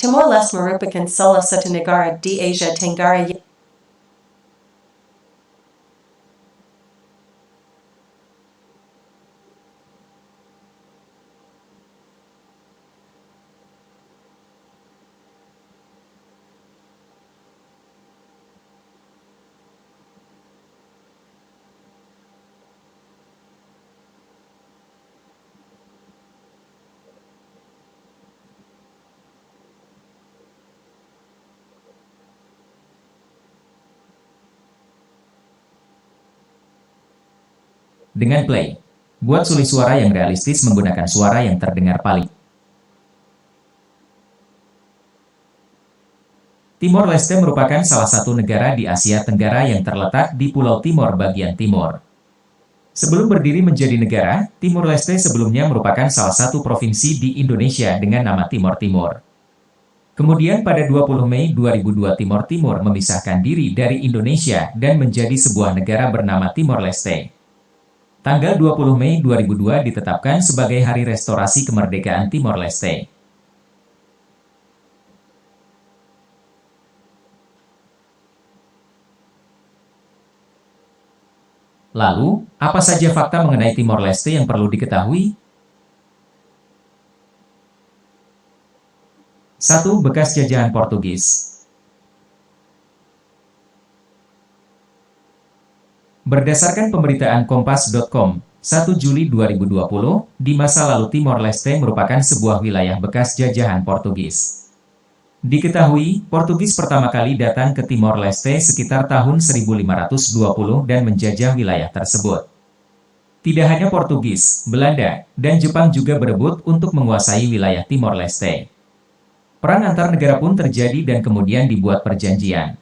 Timor-Leste merupakan salah satu negara di Asia Tenggara yang Dengan play, buat sulit suara yang realistis menggunakan suara yang terdengar paling. Timor Leste merupakan salah satu negara di Asia Tenggara yang terletak di Pulau Timor bagian timur. Sebelum berdiri menjadi negara, Timor Leste sebelumnya merupakan salah satu provinsi di Indonesia dengan nama Timor Timur. Kemudian pada 20 Mei 2002 Timor Timur memisahkan diri dari Indonesia dan menjadi sebuah negara bernama Timor Leste. Tanggal 20 Mei 2002 ditetapkan sebagai Hari Restorasi Kemerdekaan Timor Leste. Lalu, apa saja fakta mengenai Timor Leste yang perlu diketahui? 1. Bekas jajahan Portugis. Berdasarkan pemberitaan Kompas.com, 1 Juli 2020, di masa lalu Timor Leste merupakan sebuah wilayah bekas jajahan Portugis. Diketahui, Portugis pertama kali datang ke Timor Leste sekitar tahun 1520 dan menjajah wilayah tersebut. Tidak hanya Portugis, Belanda, dan Jepang juga berebut untuk menguasai wilayah Timor Leste. Perang antar negara pun terjadi dan kemudian dibuat perjanjian.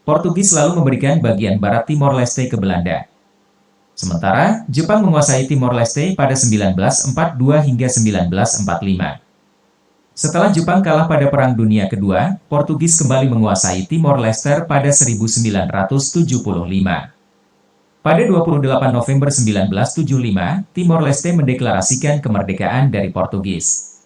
Portugis lalu memberikan bagian barat Timor Leste ke Belanda. Sementara, Jepang menguasai Timor Leste pada 1942 hingga 1945. Setelah Jepang kalah pada Perang Dunia Kedua, Portugis kembali menguasai Timor Leste pada 1975. Pada 28 November 1975, Timor Leste mendeklarasikan kemerdekaan dari Portugis.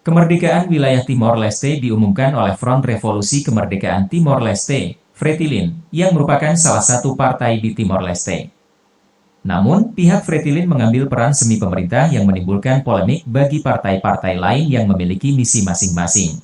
Kemerdekaan wilayah Timor Leste diumumkan oleh Front Revolusi Kemerdekaan Timor Leste, Fretilin, yang merupakan salah satu partai di Timor Leste. Namun, pihak Fretilin mengambil peran semi pemerintah yang menimbulkan polemik bagi partai-partai lain yang memiliki misi masing-masing.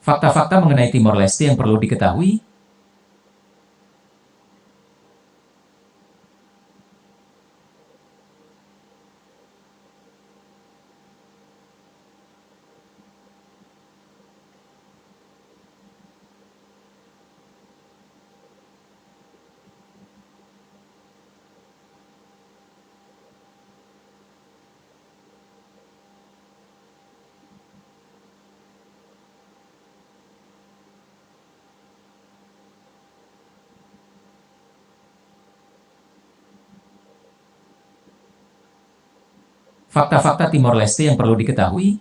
Fakta-fakta mengenai Timor Leste yang perlu diketahui. Fakta-fakta Timor Leste yang perlu diketahui.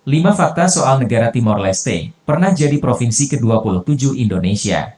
Lima fakta soal negara Timor Leste, pernah jadi provinsi ke-27 Indonesia.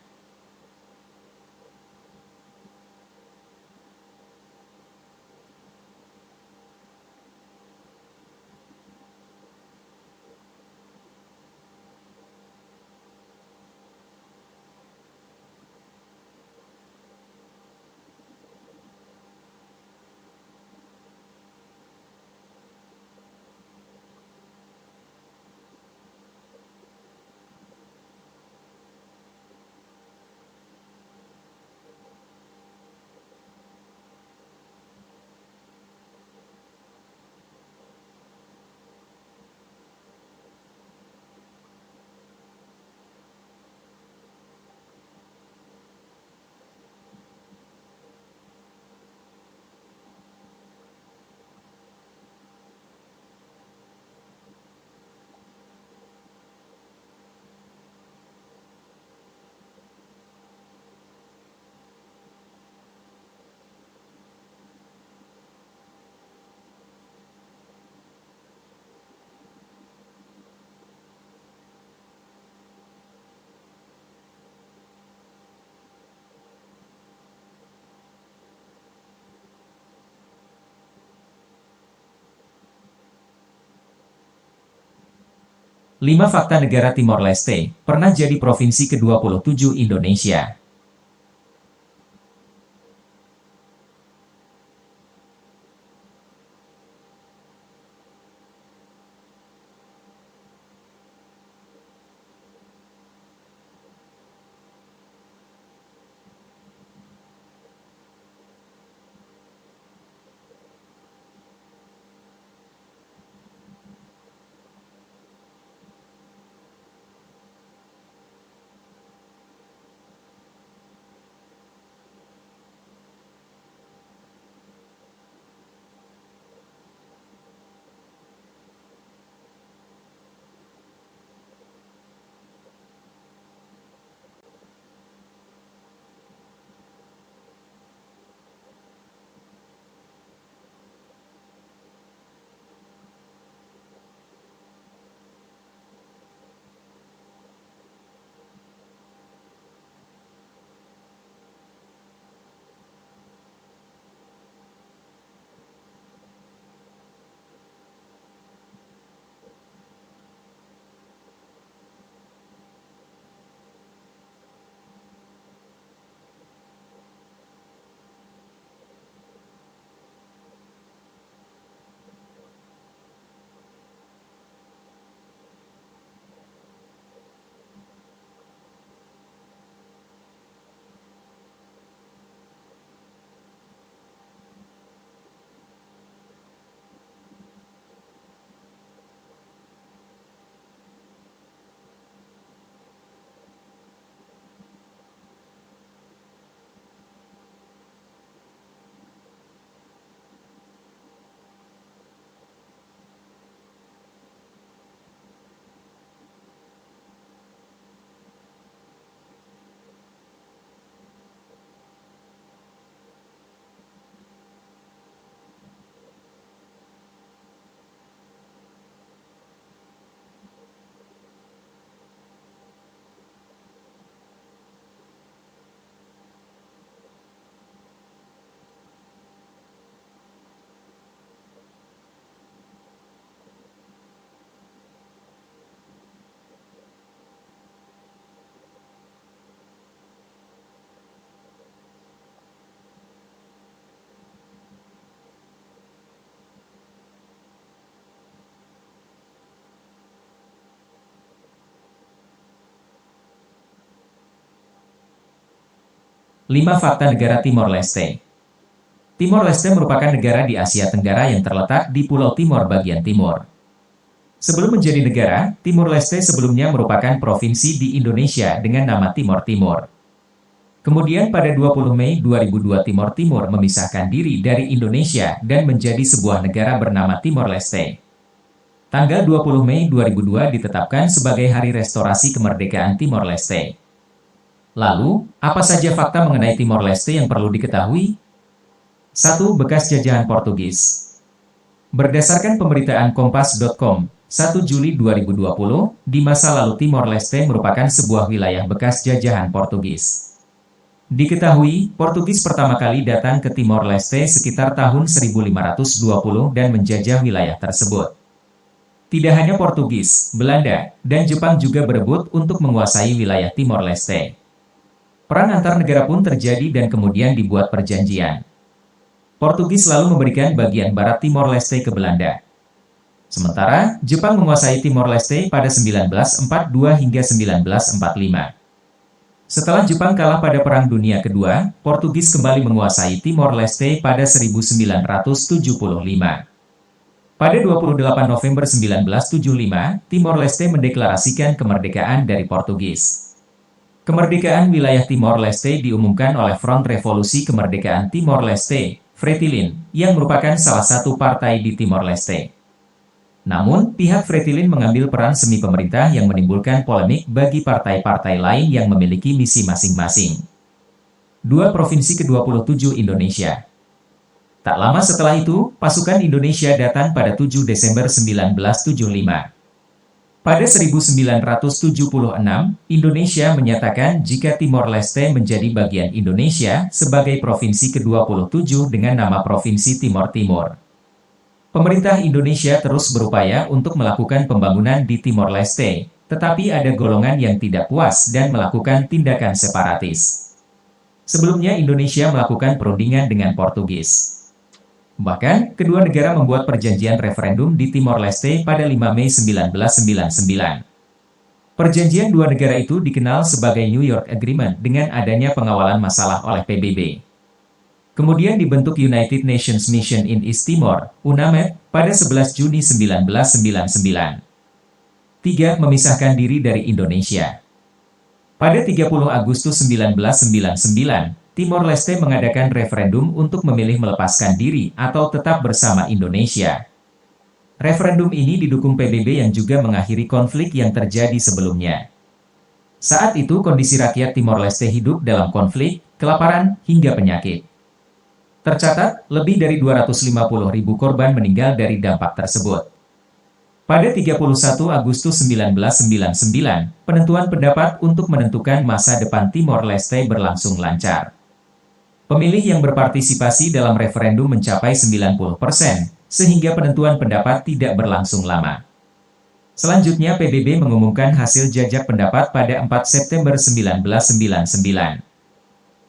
Lima fakta negara Timor Leste, pernah jadi provinsi ke-27 Indonesia. 5 fakta negara Timor Leste. Timor Leste merupakan negara di Asia Tenggara yang terletak di Pulau Timor bagian timur. Sebelum menjadi negara, Timor Leste sebelumnya merupakan provinsi di Indonesia dengan nama Timor Timur. Kemudian pada 20 Mei 2002 Timor Timur memisahkan diri dari Indonesia dan menjadi sebuah negara bernama Timor Leste. Tanggal 20 Mei 2002 ditetapkan sebagai Hari Restorasi Kemerdekaan Timor Leste. Lalu, apa saja fakta mengenai Timor Leste yang perlu diketahui? 1. Bekas jajahan Portugis. Berdasarkan pemberitaan Kompas.com, 1 Juli 2020, di masa lalu Timor Leste merupakan sebuah wilayah bekas jajahan Portugis. Diketahui, Portugis pertama kali datang ke Timor Leste sekitar tahun 1520 dan menjajah wilayah tersebut. Tidak hanya Portugis, Belanda, dan Jepang juga berebut untuk menguasai wilayah Timor Leste. Perang antar negara pun terjadi dan kemudian dibuat perjanjian. Portugis lalu memberikan bagian barat Timor Leste ke Belanda. Sementara, Jepang menguasai Timor Leste pada 1942 hingga 1945. Setelah Jepang kalah pada Perang Dunia Kedua, Portugis kembali menguasai Timor Leste pada 1975. Pada 28 November 1975, Timor Leste mendeklarasikan kemerdekaan dari Portugis. Kemerdekaan wilayah Timor Leste diumumkan oleh Front Revolusi Kemerdekaan Timor Leste, Fretilin, yang merupakan salah satu partai di Timor Leste. Namun, pihak Fretilin mengambil peran semi pemerintah yang menimbulkan polemik bagi partai-partai lain yang memiliki misi masing-masing. 2. Provinsi ke-27 Indonesia. Tak lama setelah itu, pasukan Indonesia datang pada 7 Desember 1975. Pada 1976, Indonesia menyatakan jika Timor Leste menjadi bagian Indonesia sebagai provinsi ke-27 dengan nama Provinsi Timor Timur. Pemerintah Indonesia terus berupaya untuk melakukan pembangunan di Timor Leste, tetapi ada golongan yang tidak puas dan melakukan tindakan separatis. Sebelumnya Indonesia melakukan perundingan dengan Portugis. Bahkan, kedua negara membuat perjanjian referendum di Timor Leste pada 5 Mei 1999. Perjanjian dua negara itu dikenal sebagai New York Agreement dengan adanya pengawalan masalah oleh PBB. Kemudian dibentuk United Nations Mission in East Timor, UNAMED, pada 11 Juni 1999. 3. Memisahkan diri dari Indonesia. Pada 30 Agustus 1999, Timor Leste mengadakan referendum untuk memilih melepaskan diri atau tetap bersama Indonesia. Referendum ini didukung PBB yang juga mengakhiri konflik yang terjadi sebelumnya. Saat itu kondisi rakyat Timor Leste hidup dalam konflik, kelaparan, hingga penyakit. Tercatat, lebih dari 250.000 korban meninggal dari dampak tersebut. Pada 31 Agustus 1999, penentuan pendapat untuk menentukan masa depan Timor Leste berlangsung lancar. Pemilih yang berpartisipasi dalam referendum mencapai 90%, sehingga penentuan pendapat tidak berlangsung lama. Selanjutnya PBB mengumumkan hasil jajak pendapat pada 4 September 1999.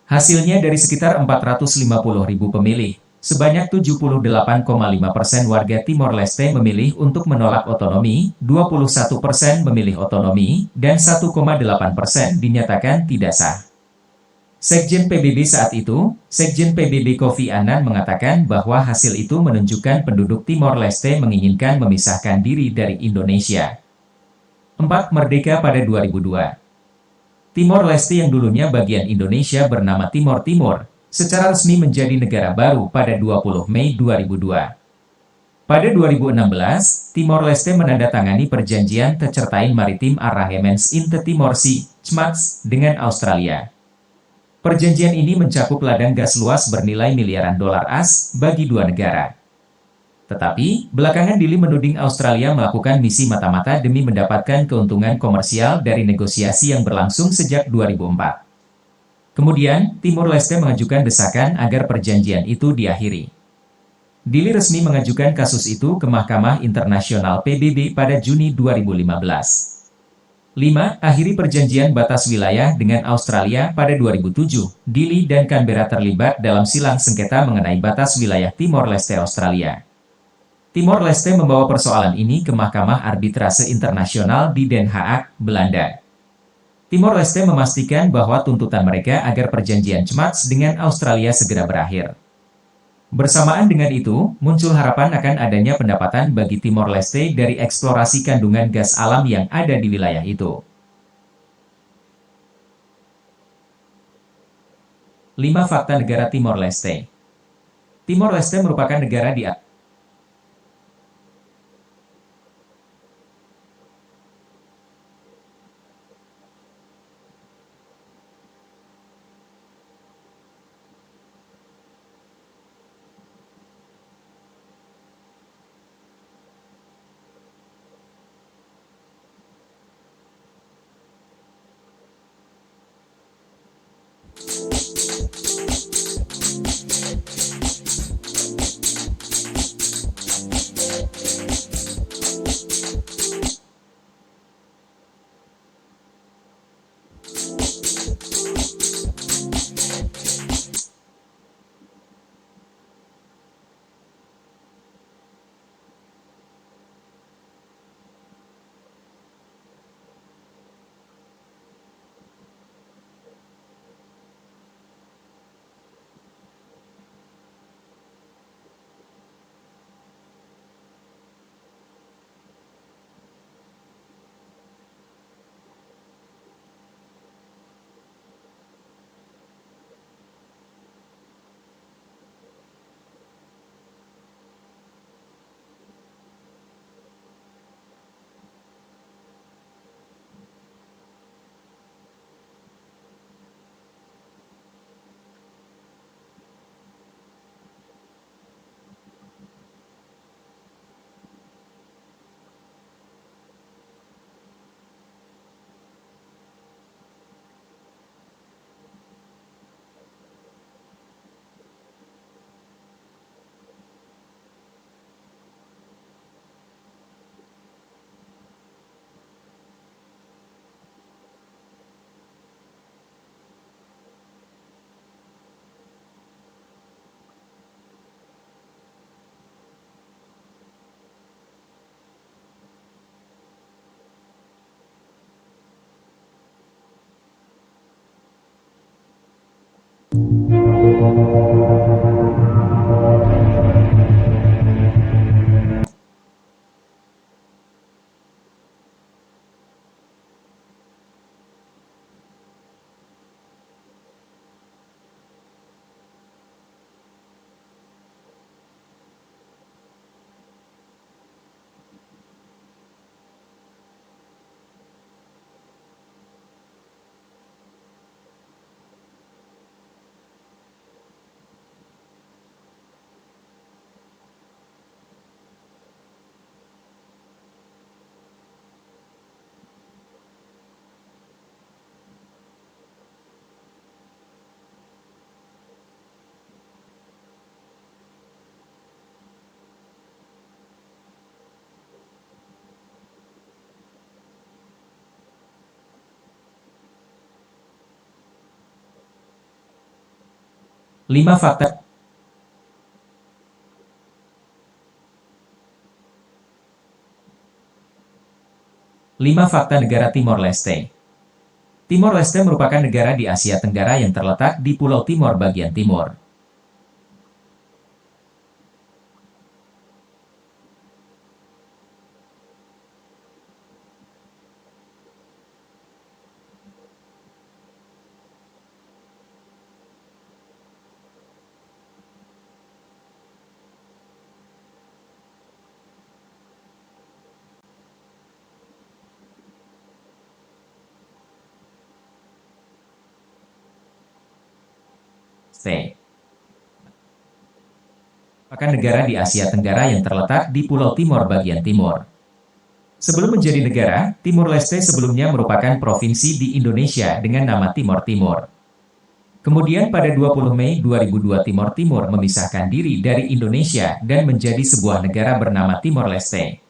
Hasilnya dari sekitar 450.000 pemilih, sebanyak 78,5% warga Timor Leste memilih untuk menolak otonomi, 21% memilih otonomi, dan 1,8% dinyatakan tidak sah. Sekjen PBB saat itu, Sekjen PBB Kofi Annan mengatakan bahwa hasil itu menunjukkan penduduk Timor Leste menginginkan memisahkan diri dari Indonesia. 4. Merdeka pada 2002. Timor Leste yang dulunya bagian Indonesia bernama Timor Timur, secara resmi menjadi negara baru pada 20 Mei 2002. Pada 2016, Timor Leste menandatangani perjanjian Tercertain Maritim Arrangements in the Timor Sea, CMATS, dengan Australia. Perjanjian ini mencakup ladang gas luas bernilai miliaran dolar AS bagi dua negara. Tetapi, belakangan Dili menuding Australia melakukan misi mata-mata demi mendapatkan keuntungan komersial dari negosiasi yang berlangsung sejak 2004. Kemudian, Timor Leste mengajukan desakan agar perjanjian itu diakhiri. Dili resmi mengajukan kasus itu ke Mahkamah Internasional PBB pada Juni 2015. 5. Akhiri perjanjian batas wilayah dengan Australia pada 2007. Dili dan Canberra terlibat dalam silang sengketa mengenai batas wilayah Timor Leste Australia. Timor Leste membawa persoalan ini ke Mahkamah Arbitrase Internasional di Den Haag, Belanda. Timor Leste memastikan bahwa tuntutan mereka agar perjanjian CMATS dengan Australia segera berakhir. Bersamaan dengan itu, muncul harapan akan adanya pendapatan bagi Timor Leste dari eksplorasi kandungan gas alam yang ada di wilayah itu. 5 Fakta Negara Timor Leste. Timor Leste merupakan negara di Lima fakta 5 Fakta Negara Timor Leste. Timor Leste merupakan negara di Asia Tenggara yang terletak di Pulau Timor bagian timur. Merupakan negara di Asia Tenggara yang terletak di Pulau Timor bagian timur. Sebelum menjadi negara, Timor Leste sebelumnya merupakan provinsi di Indonesia dengan nama Timor Timur. Kemudian pada 20 Mei 2002 Timor Timur memisahkan diri dari Indonesia dan menjadi sebuah negara bernama Timor Leste.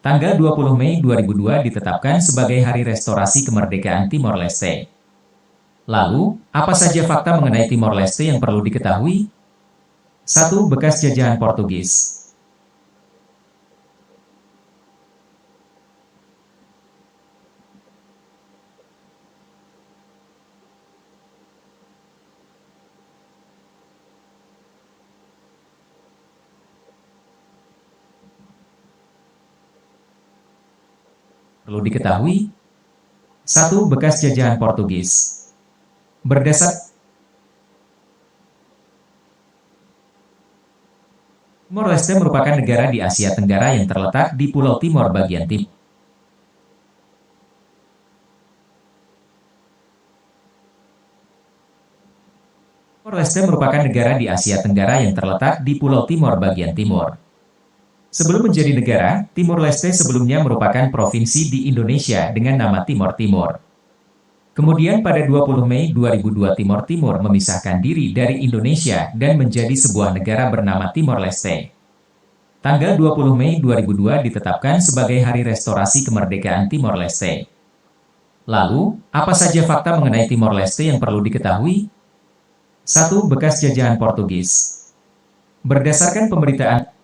Tanggal 20 Mei 2002 ditetapkan sebagai Hari Restorasi Kemerdekaan Timor Leste. Lalu, apa saja fakta mengenai Timor Leste yang perlu diketahui? 1. Bekas jajahan Portugis. Perlu diketahui, 1. Bekas jajahan Portugis. Berdasar Timor Leste merupakan negara di Asia Tenggara yang terletak di Pulau Timor bagian timur. Timor Leste merupakan negara di Asia Tenggara yang terletak di Pulau Timor bagian timur. Sebelum menjadi negara, Timor Leste sebelumnya merupakan provinsi di Indonesia dengan nama Timor Timur. Kemudian pada 20 Mei 2002 Timor Timur memisahkan diri dari Indonesia dan menjadi sebuah negara bernama Timor Leste. Tanggal 20 Mei 2002 ditetapkan sebagai Hari Restorasi Kemerdekaan Timor Leste. Lalu, apa saja fakta mengenai Timor Leste yang perlu diketahui? 1. Bekas jajahan Portugis. Berdasarkan pemberitaan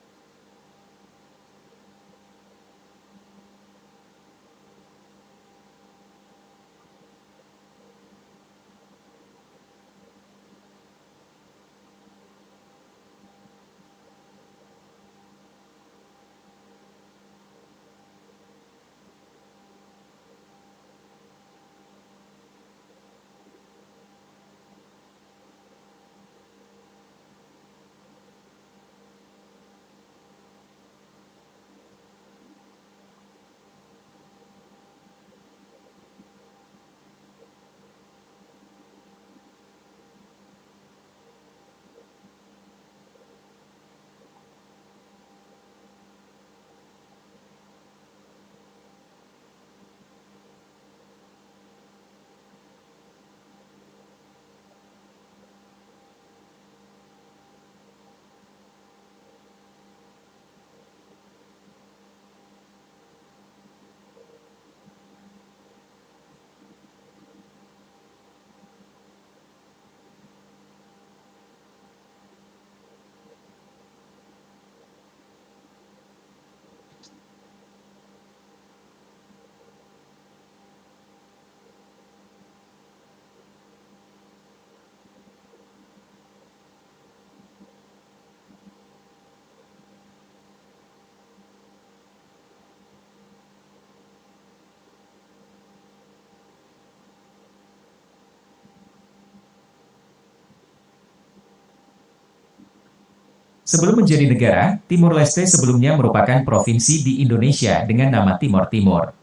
Sebelum menjadi negara, Timor Leste sebelumnya merupakan provinsi di Indonesia dengan nama Timor Timur.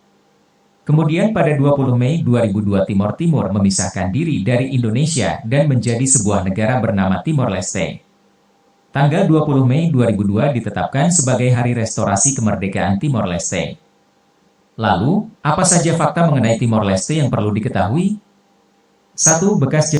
Kemudian pada 20 Mei 2002 Timor Timur memisahkan diri dari Indonesia dan menjadi sebuah negara bernama Timor Leste. Tanggal 20 Mei 2002 ditetapkan sebagai Hari Restorasi Kemerdekaan Timor Leste. Lalu, apa saja fakta mengenai Timor Leste yang perlu diketahui? 1. Bekas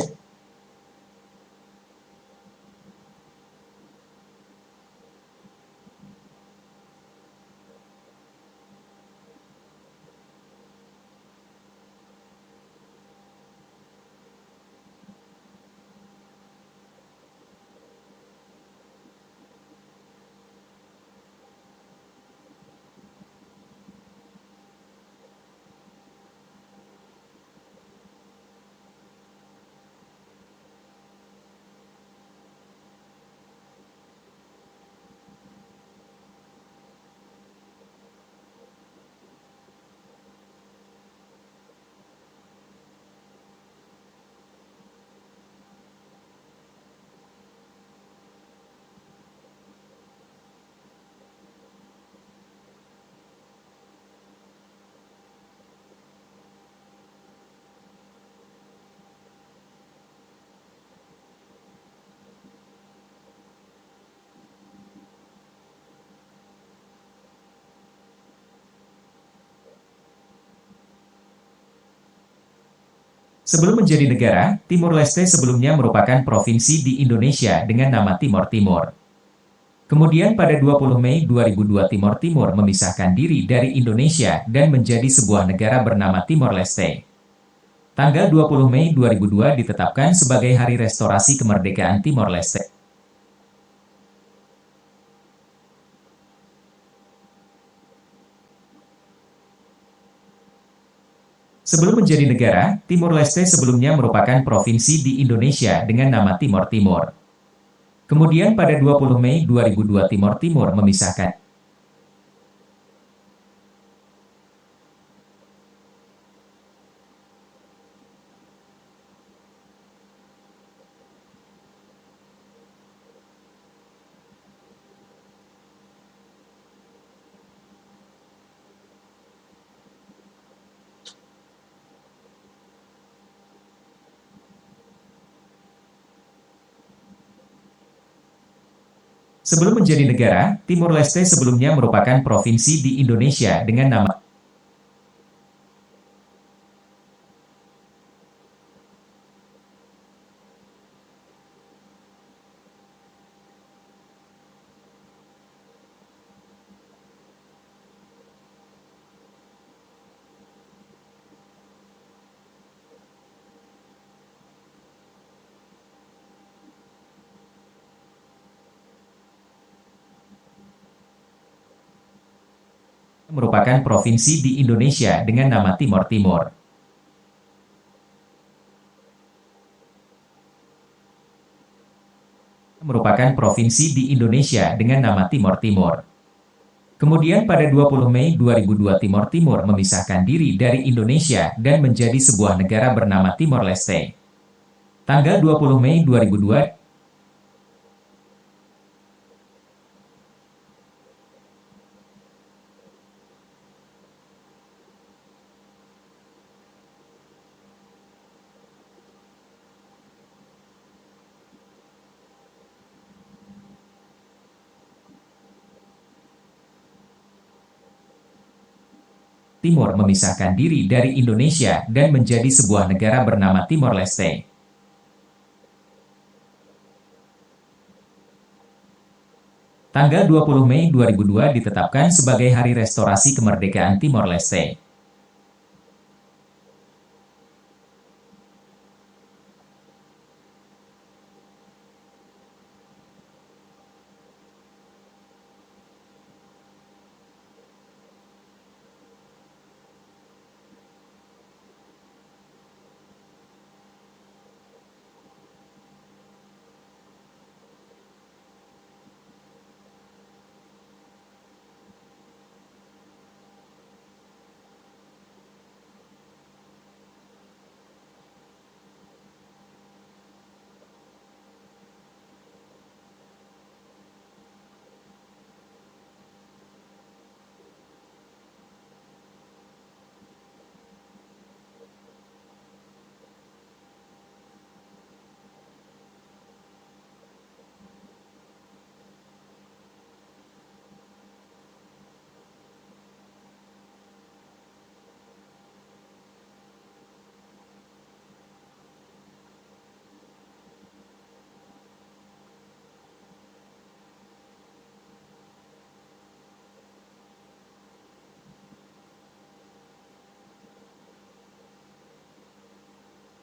Sebelum menjadi negara, Timor Leste sebelumnya merupakan provinsi di Indonesia dengan nama Timor Timur. Kemudian pada 20 Mei 2002 Timor Timur memisahkan diri dari Indonesia dan menjadi sebuah negara bernama Timor Leste. Tanggal 20 Mei 2002 ditetapkan sebagai Hari Restorasi Kemerdekaan Timor Leste. Sebelum menjadi negara, Timor Leste sebelumnya merupakan provinsi di Indonesia dengan nama Timor Timur. Kemudian pada 20 Mei 2002 Timor Timur memisahkan Sebelum menjadi negara, Timor Leste sebelumnya merupakan provinsi di Indonesia dengan nama merupakan provinsi di Indonesia dengan nama Timor Timur. Merupakan provinsi di Indonesia dengan nama Timor Timur. Kemudian pada 20 Mei 2002 Timor Timur memisahkan diri dari Indonesia dan menjadi sebuah negara bernama Timor Leste. Tanggal 20 Mei 2002, Timor memisahkan diri dari Indonesia dan menjadi sebuah negara bernama Timor Leste. Tanggal 20 Mei 2002 ditetapkan sebagai Hari Restorasi Kemerdekaan Timor Leste.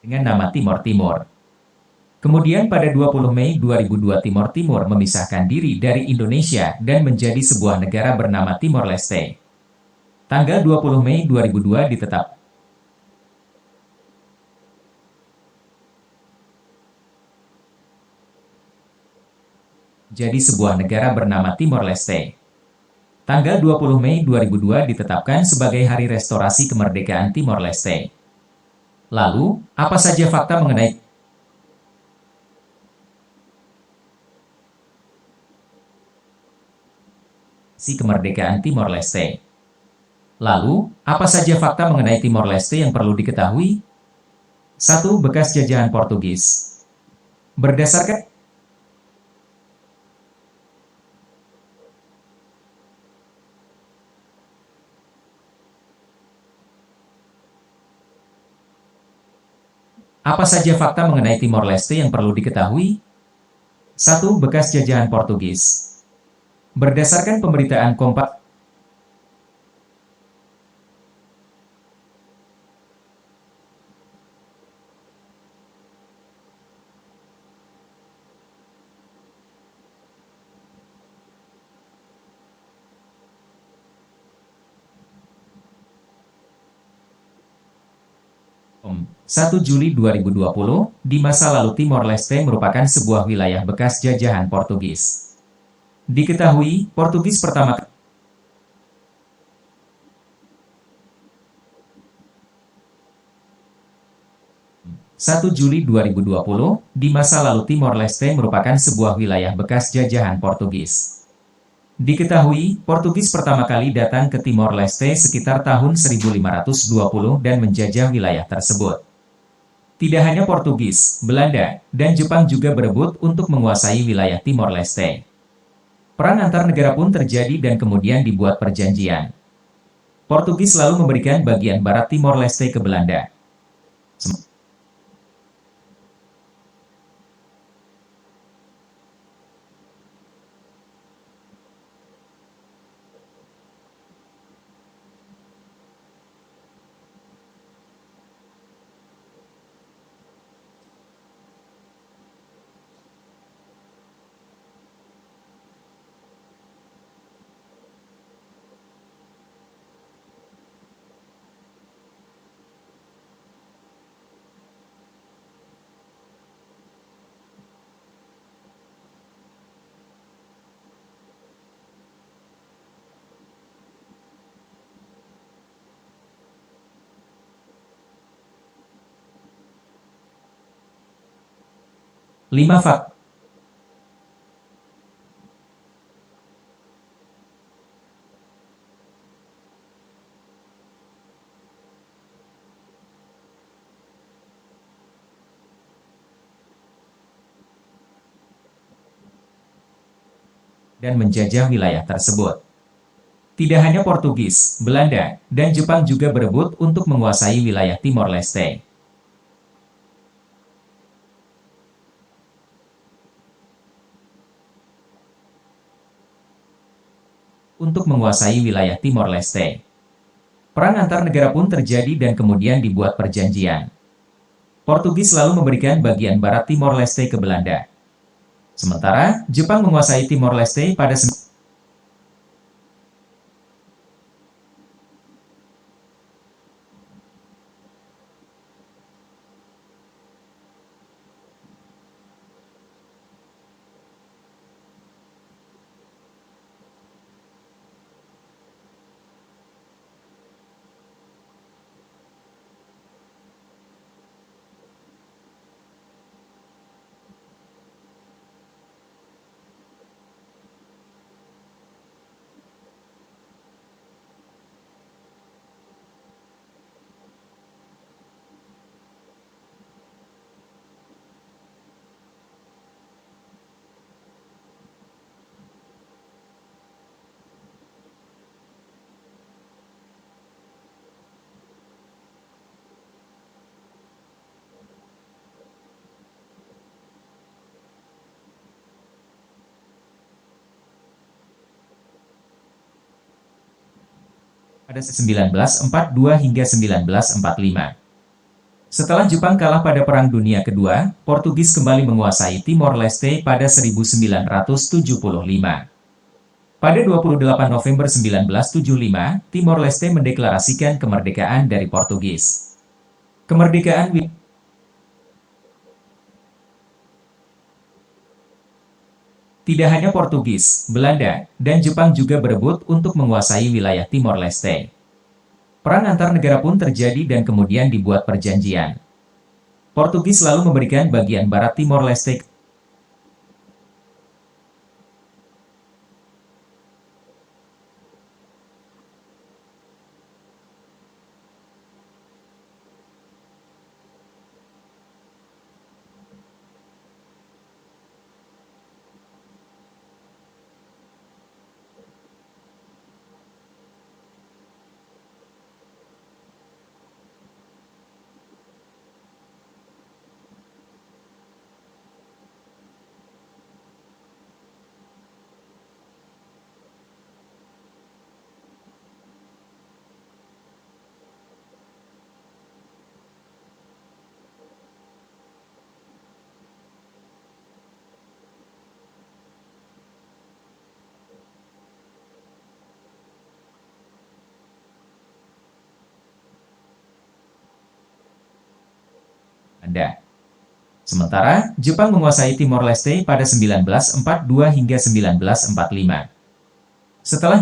Dengan nama Timor Timur. Kemudian pada 20 Mei 2002 Timor Timur memisahkan diri dari Indonesia dan menjadi sebuah negara bernama Timor Leste. Tanggal 20 Mei 2002 ditetap. Jadi sebuah negara bernama Timor Leste. Tanggal 20 Mei 2002 ditetapkan sebagai Hari Restorasi Kemerdekaan Timor Leste. Lalu, apa saja fakta mengenai 1. Kemerdekaan Timor Leste? Lalu, apa saja fakta mengenai Timor Leste yang perlu diketahui? 1. Bekas jajahan Portugis. Berdasarkan apa saja fakta mengenai Timor Leste yang perlu diketahui? 1. Bekas jajahan Portugis. Berdasarkan pemberitaan Kompas, (1 Juli 2020), di masa lalu Timor Leste merupakan sebuah wilayah bekas jajahan Portugis. Diketahui, Portugis pertama 1 Juli 2020, di masa lalu Timor Leste merupakan sebuah wilayah bekas jajahan Portugis. Diketahui, Portugis pertama kali datang ke Timor Leste sekitar tahun 1520 dan menjajah wilayah tersebut. Tidak hanya Portugis, Belanda, dan Jepang juga berebut untuk menguasai wilayah Timor Leste. Perang antar negara pun terjadi dan kemudian dibuat perjanjian. Portugis lalu memberikan bagian barat Timor Leste ke Belanda. Lima fakta dan menjajah wilayah tersebut. Tidak hanya Portugis, Belanda, dan Jepang juga berebut untuk menguasai wilayah Timor Leste. Untuk menguasai wilayah Timor Leste. Perang antar negara pun terjadi dan kemudian dibuat perjanjian. Portugis lalu memberikan bagian barat Timor Leste ke Belanda. Sementara, Jepang menguasai Timor Leste pada 1942 hingga 1945. Setelah Jepang kalah pada Perang Dunia Kedua, Portugis kembali menguasai Timor Leste pada 1975. Pada 28 November 1975, Timor Leste mendeklarasikan kemerdekaan dari Portugis. Kemerdekaan tidak hanya Portugis, Belanda, dan Jepang juga berebut untuk menguasai wilayah Timor Leste. Perang antar negara pun terjadi dan kemudian dibuat perjanjian. Portugis lalu memberikan bagian barat Timor Leste. Sementara, Jepang menguasai Timor Leste pada 1942 hingga 1945. Setelah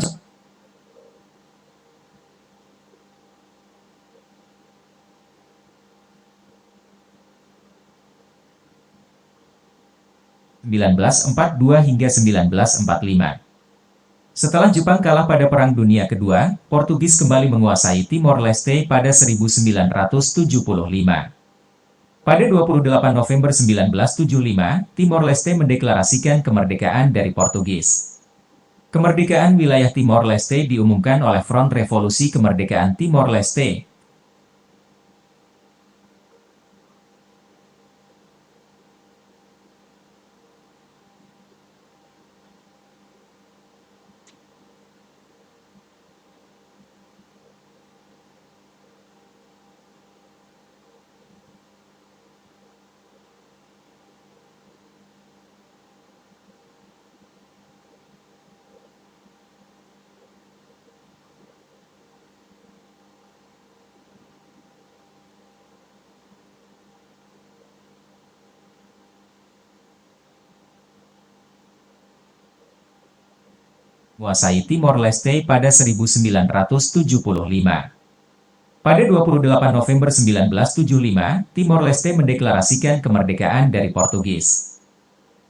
1942 hingga 1945. Setelah Jepang kalah pada Perang Dunia Kedua, Portugis kembali menguasai Timor Leste pada 1975. Pada 28 November 1975, Timor Leste mendeklarasikan kemerdekaan dari Portugis. Kemerdekaan wilayah Timor Leste diumumkan oleh Front Revolusi Kemerdekaan Timor Leste. Menguasai Timor Leste pada 1975. Pada 28 November 1975, Timor Leste mendeklarasikan kemerdekaan dari Portugis.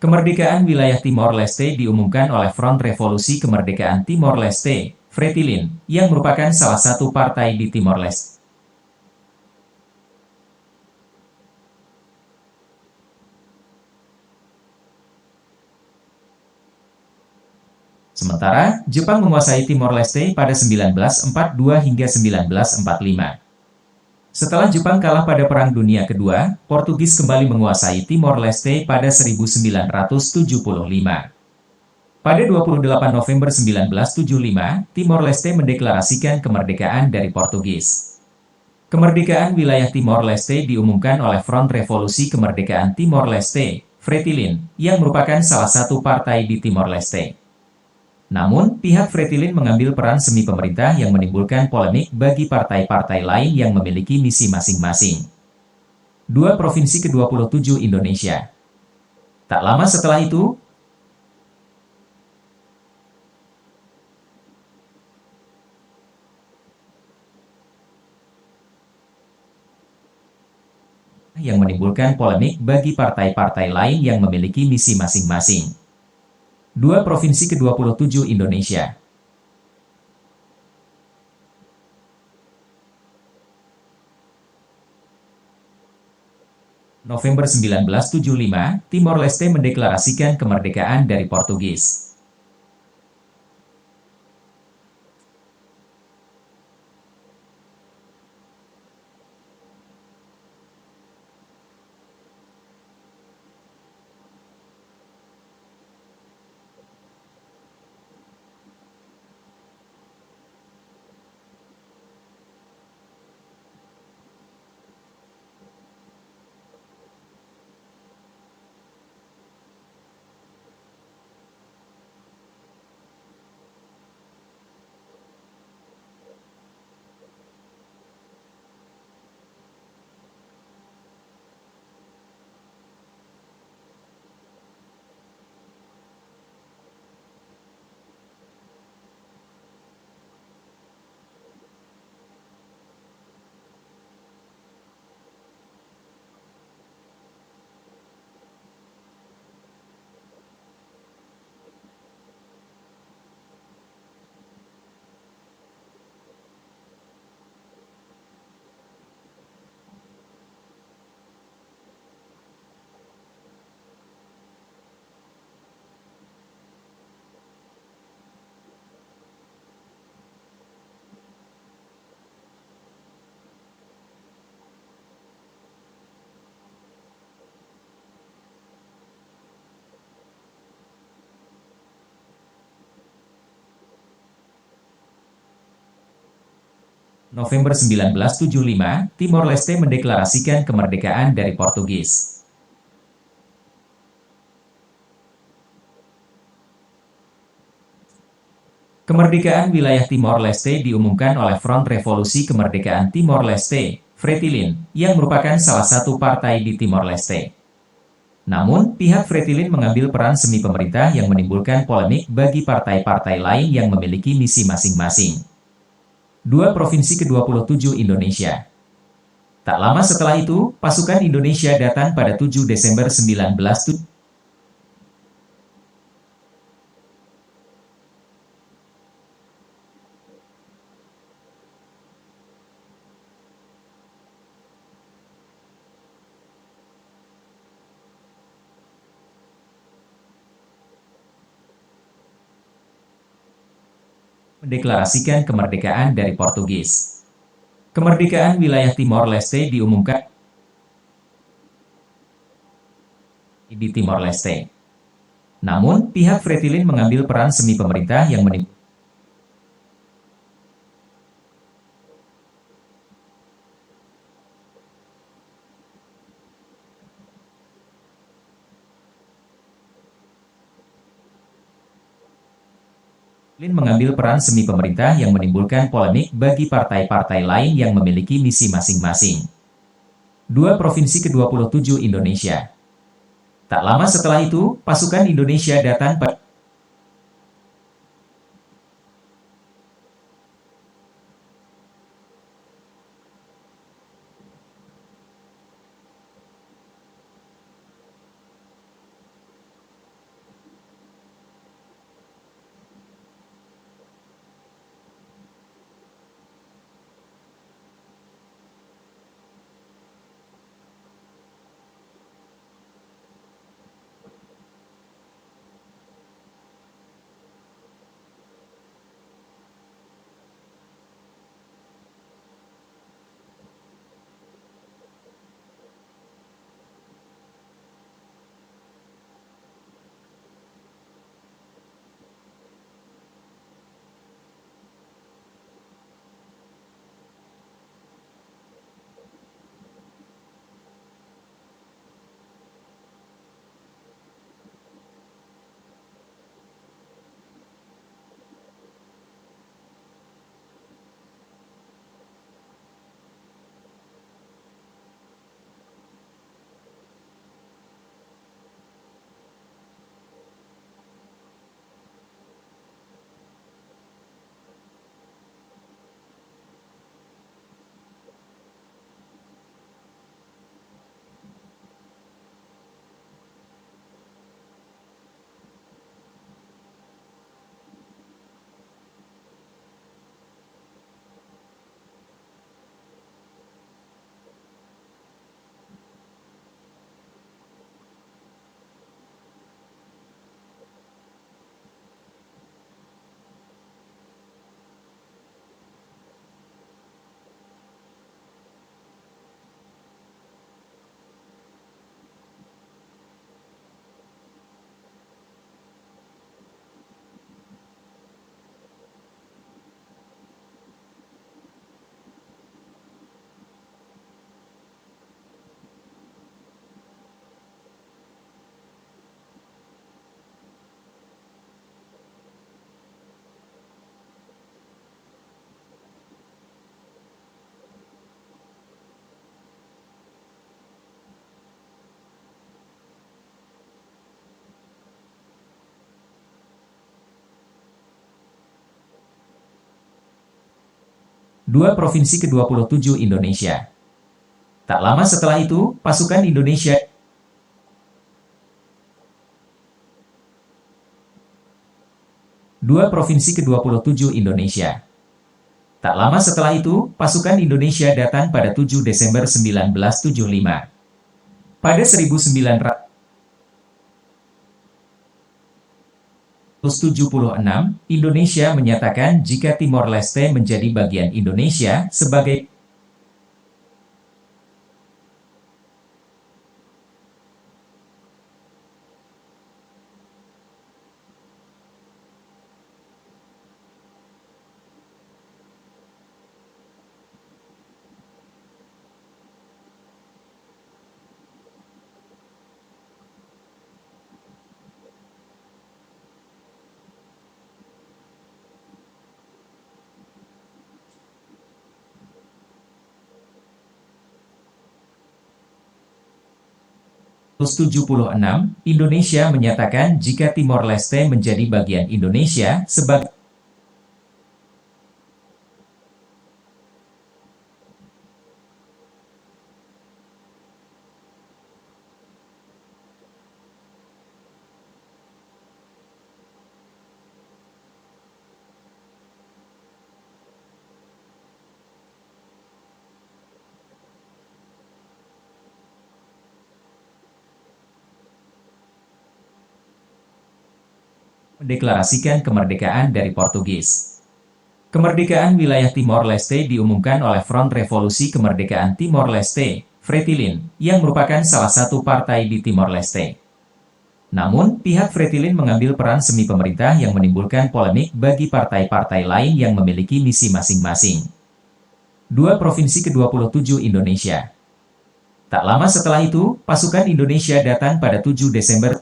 Kemerdekaan wilayah Timor Leste diumumkan oleh Front Revolusi Kemerdekaan Timor Leste, Fretilin, yang merupakan salah satu partai di Timor Leste. Sementara, Jepang menguasai Timor Leste pada 1942 hingga 1945. Setelah Jepang kalah pada Perang Dunia Kedua, Portugis kembali menguasai Timor Leste pada 1975. Pada 28 November 1975, Timor Leste mendeklarasikan kemerdekaan dari Portugis. Kemerdekaan wilayah Timor Leste diumumkan oleh Front Revolusi Kemerdekaan Timor Leste, Fretilin, yang merupakan salah satu partai di Timor Leste. Namun, pihak Fretilin mengambil peran semi pemerintah yang menimbulkan polemik bagi partai-partai lain yang memiliki misi masing-masing. 2 Provinsi ke-27 Indonesia. Tak lama setelah itu, yang menimbulkan polemik bagi partai-partai lain yang memiliki misi masing-masing. 2 Provinsi ke-27 Indonesia. November 1975, Timor Leste mendeklarasikan kemerdekaan dari Portugis. November 1975, Timor Leste mendeklarasikan kemerdekaan dari Portugis. Kemerdekaan wilayah Timor Leste diumumkan oleh Front Revolusi Kemerdekaan Timor Leste, Fretilin, yang merupakan salah satu partai di Timor Leste. Namun, pihak Fretilin mengambil peran semi pemerintah yang menimbulkan polemik bagi partai-partai lain yang memiliki misi masing-masing. 2 Provinsi ke-27 Indonesia. Tak lama setelah itu, pasukan Indonesia datang pada 7 Desember 1975. mendeklarasikan kemerdekaan dari Portugis. Kemerdekaan wilayah Timor Leste diumumkan di Timor Leste. Namun, pihak Fretilin mengambil peran semi pemerintah yang menimbulkan polemik bagi partai-partai lain yang memiliki misi masing-masing. 2 Provinsi ke-27 Indonesia. Tak lama setelah itu, pasukan Indonesia datang pada 2 Provinsi ke-27 Indonesia. Tak lama setelah itu, pasukan Indonesia Dua Provinsi ke-27 Indonesia. Tak lama setelah itu, pasukan Indonesia datang pada 7 Desember 1975. Pada 1976, Indonesia menyatakan jika Timor Leste menjadi bagian Indonesia sebagai Indonesia menyatakan jika Timor Leste menjadi bagian Indonesia sebagai mendeklarasikan kemerdekaan dari Portugis. Kemerdekaan wilayah Timor Leste diumumkan oleh Front Revolusi Kemerdekaan Timor Leste, Fretilin, yang merupakan salah satu partai di Timor Leste. Namun, pihak Fretilin mengambil peran semi pemerintah yang menimbulkan polemik bagi partai-partai lain yang memiliki misi masing-masing. 2 Provinsi ke-27 Indonesia. Tak lama setelah itu, pasukan Indonesia datang pada 7 Desember.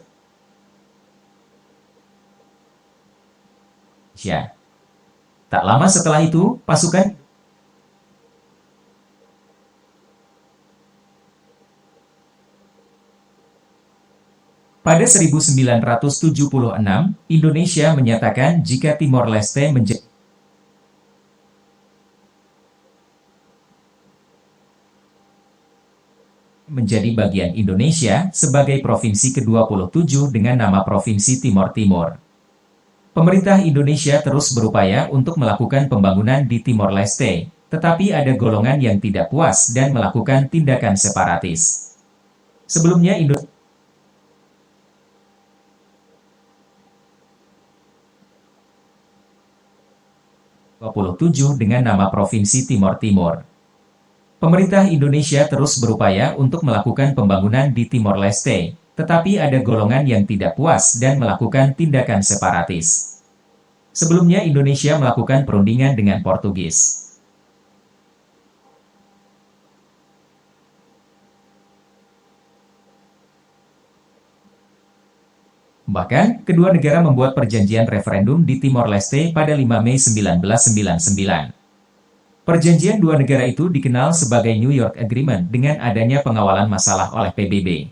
Tak lama setelah itu, pasukan pada 1976, Indonesia menyatakan jika Timor Leste menjadi bagian Indonesia sebagai provinsi ke-27 dengan nama Provinsi Timor Timur. Pemerintah Indonesia terus berupaya untuk melakukan pembangunan di Timor Leste, tetapi ada golongan yang tidak puas dan melakukan tindakan separatis. Sebelumnya Indonesia 27 dengan nama Provinsi Timor Timur. Pemerintah Indonesia terus berupaya untuk melakukan pembangunan di Timor Leste, tetapi ada golongan yang tidak puas dan melakukan tindakan separatis. Sebelumnya Indonesia melakukan perundingan dengan Portugis. Bahkan, kedua negara membuat perjanjian referendum di Timor Leste pada 5 Mei 1999. Perjanjian dua negara itu dikenal sebagai New York Agreement dengan adanya pengawalan masalah oleh PBB.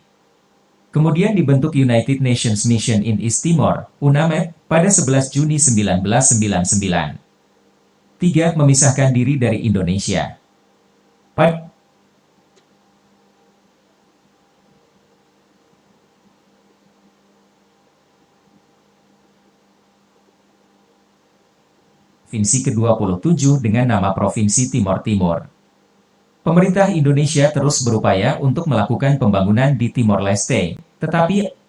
Kemudian dibentuk United Nations Mission in East Timor, UNAMED, pada 11 Juni 1999. 3. Memisahkan diri dari Indonesia. Pada Provinsi ke-27 dengan nama Provinsi Timor Timur. Pemerintah Indonesia terus berupaya untuk melakukan pembangunan di Timor Leste, tetapi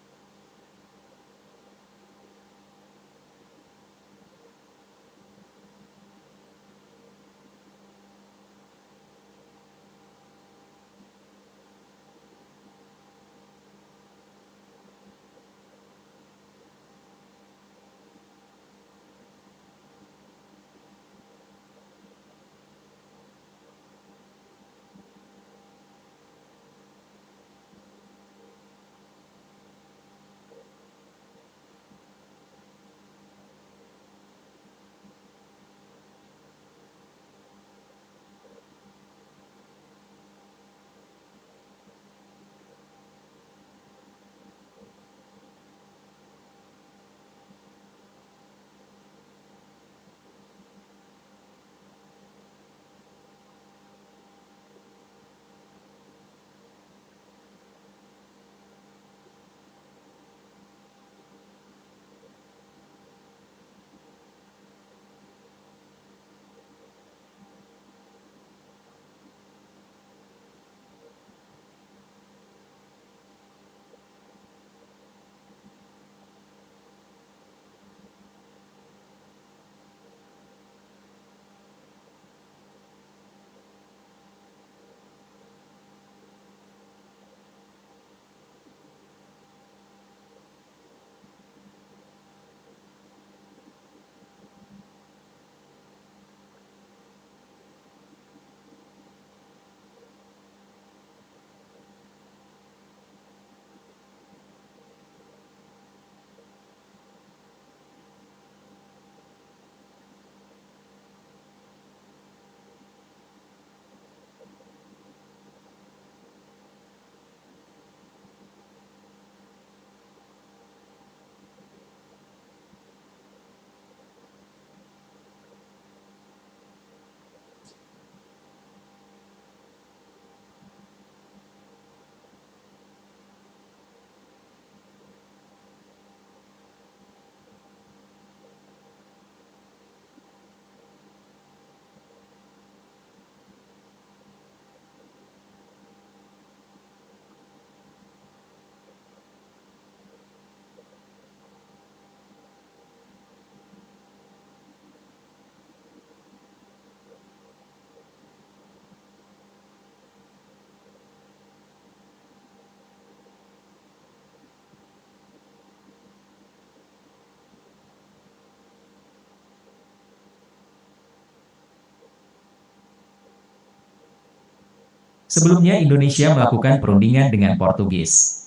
Sebelumnya Indonesia melakukan perundingan dengan Portugis.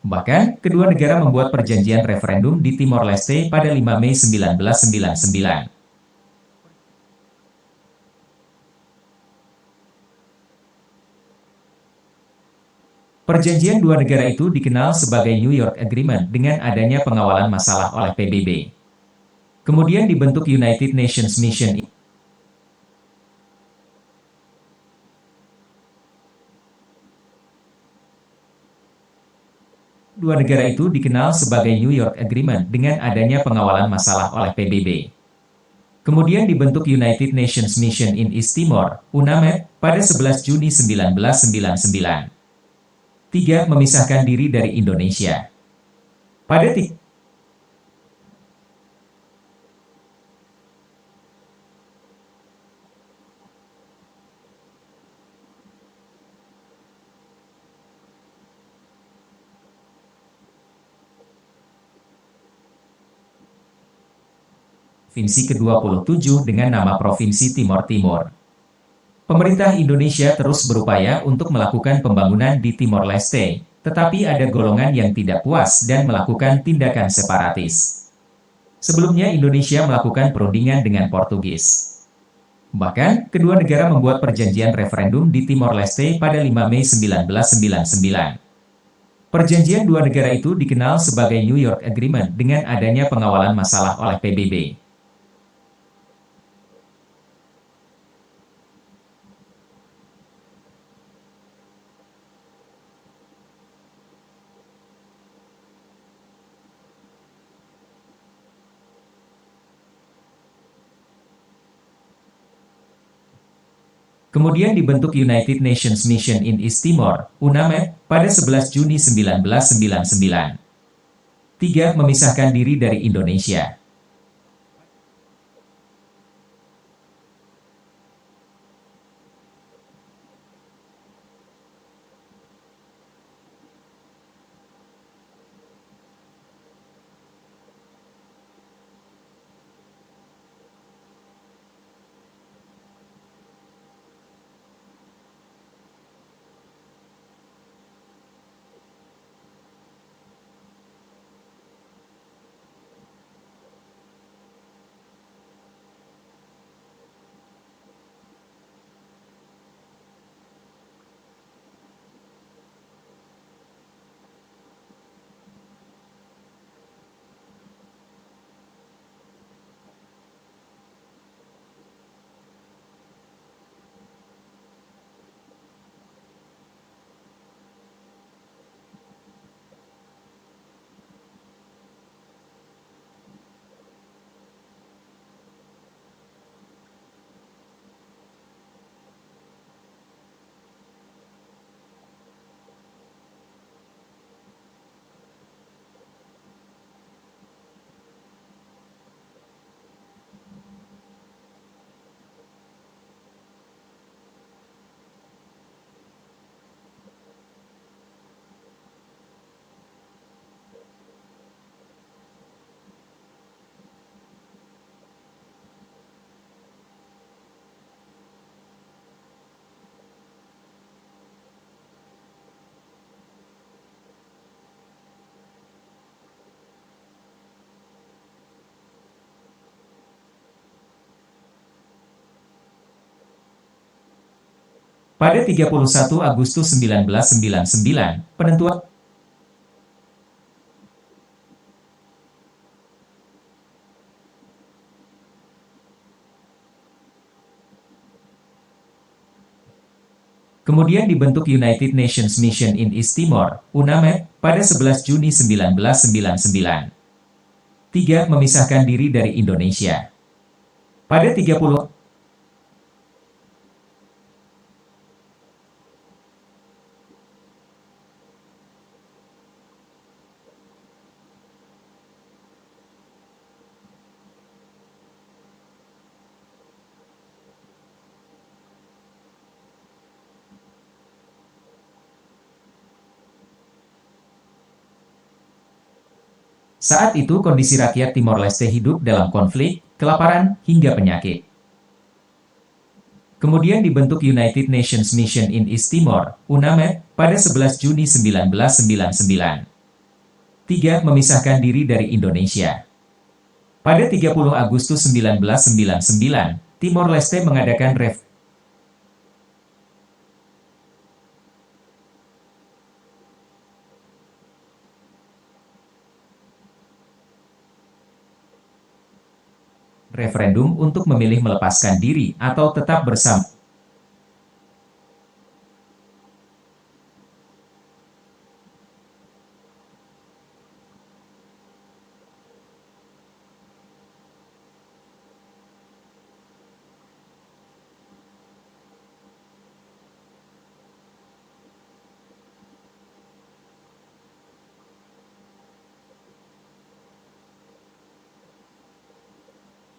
Bahkan, kedua negara membuat perjanjian referendum di Timor Leste pada 5 Mei 1999. Perjanjian dua negara itu dikenal sebagai New York Agreement dengan adanya pengawalan masalah oleh PBB. Kemudian dibentuk United Nations Mission. Dua negara itu dikenal sebagai New York Agreement dengan adanya pengawalan masalah oleh PBB. Kemudian dibentuk United Nations Mission in East Timor, UNAMED, pada 11 Juni 1999. 3. Memisahkan diri dari Indonesia. Pada Provinsi ke-27 dengan nama Provinsi Timor Timur. Pemerintah Indonesia terus berupaya untuk melakukan pembangunan di Timor Leste, tetapi ada golongan yang tidak puas dan melakukan tindakan separatis. Sebelumnya Indonesia melakukan perundingan dengan Portugis. Bahkan, kedua negara membuat perjanjian referendum di Timor Leste pada 5 Mei 1999. Perjanjian dua negara itu dikenal sebagai New York Agreement dengan adanya pengawalan masalah oleh PBB. Kemudian dibentuk United Nations Mission in East Timor, UNAMED, pada 11 Juni 1999. 3. Memisahkan diri dari Indonesia. Pada 31 Agustus 1999, penentuan Kemudian dibentuk United Nations Mission in East Timor, UNAMED, pada 11 Juni 1999. 3. Memisahkan diri dari Indonesia. Pada 30 Saat itu kondisi rakyat Timor Leste hidup dalam konflik, kelaparan, hingga penyakit. Kemudian dibentuk United Nations Mission in East Timor, UNAMED, pada 11 Juni 1999. 3. Memisahkan diri dari Indonesia. Pada 30 Agustus 1999, Timor Leste mengadakan referendum untuk memilih melepaskan diri atau tetap bersama.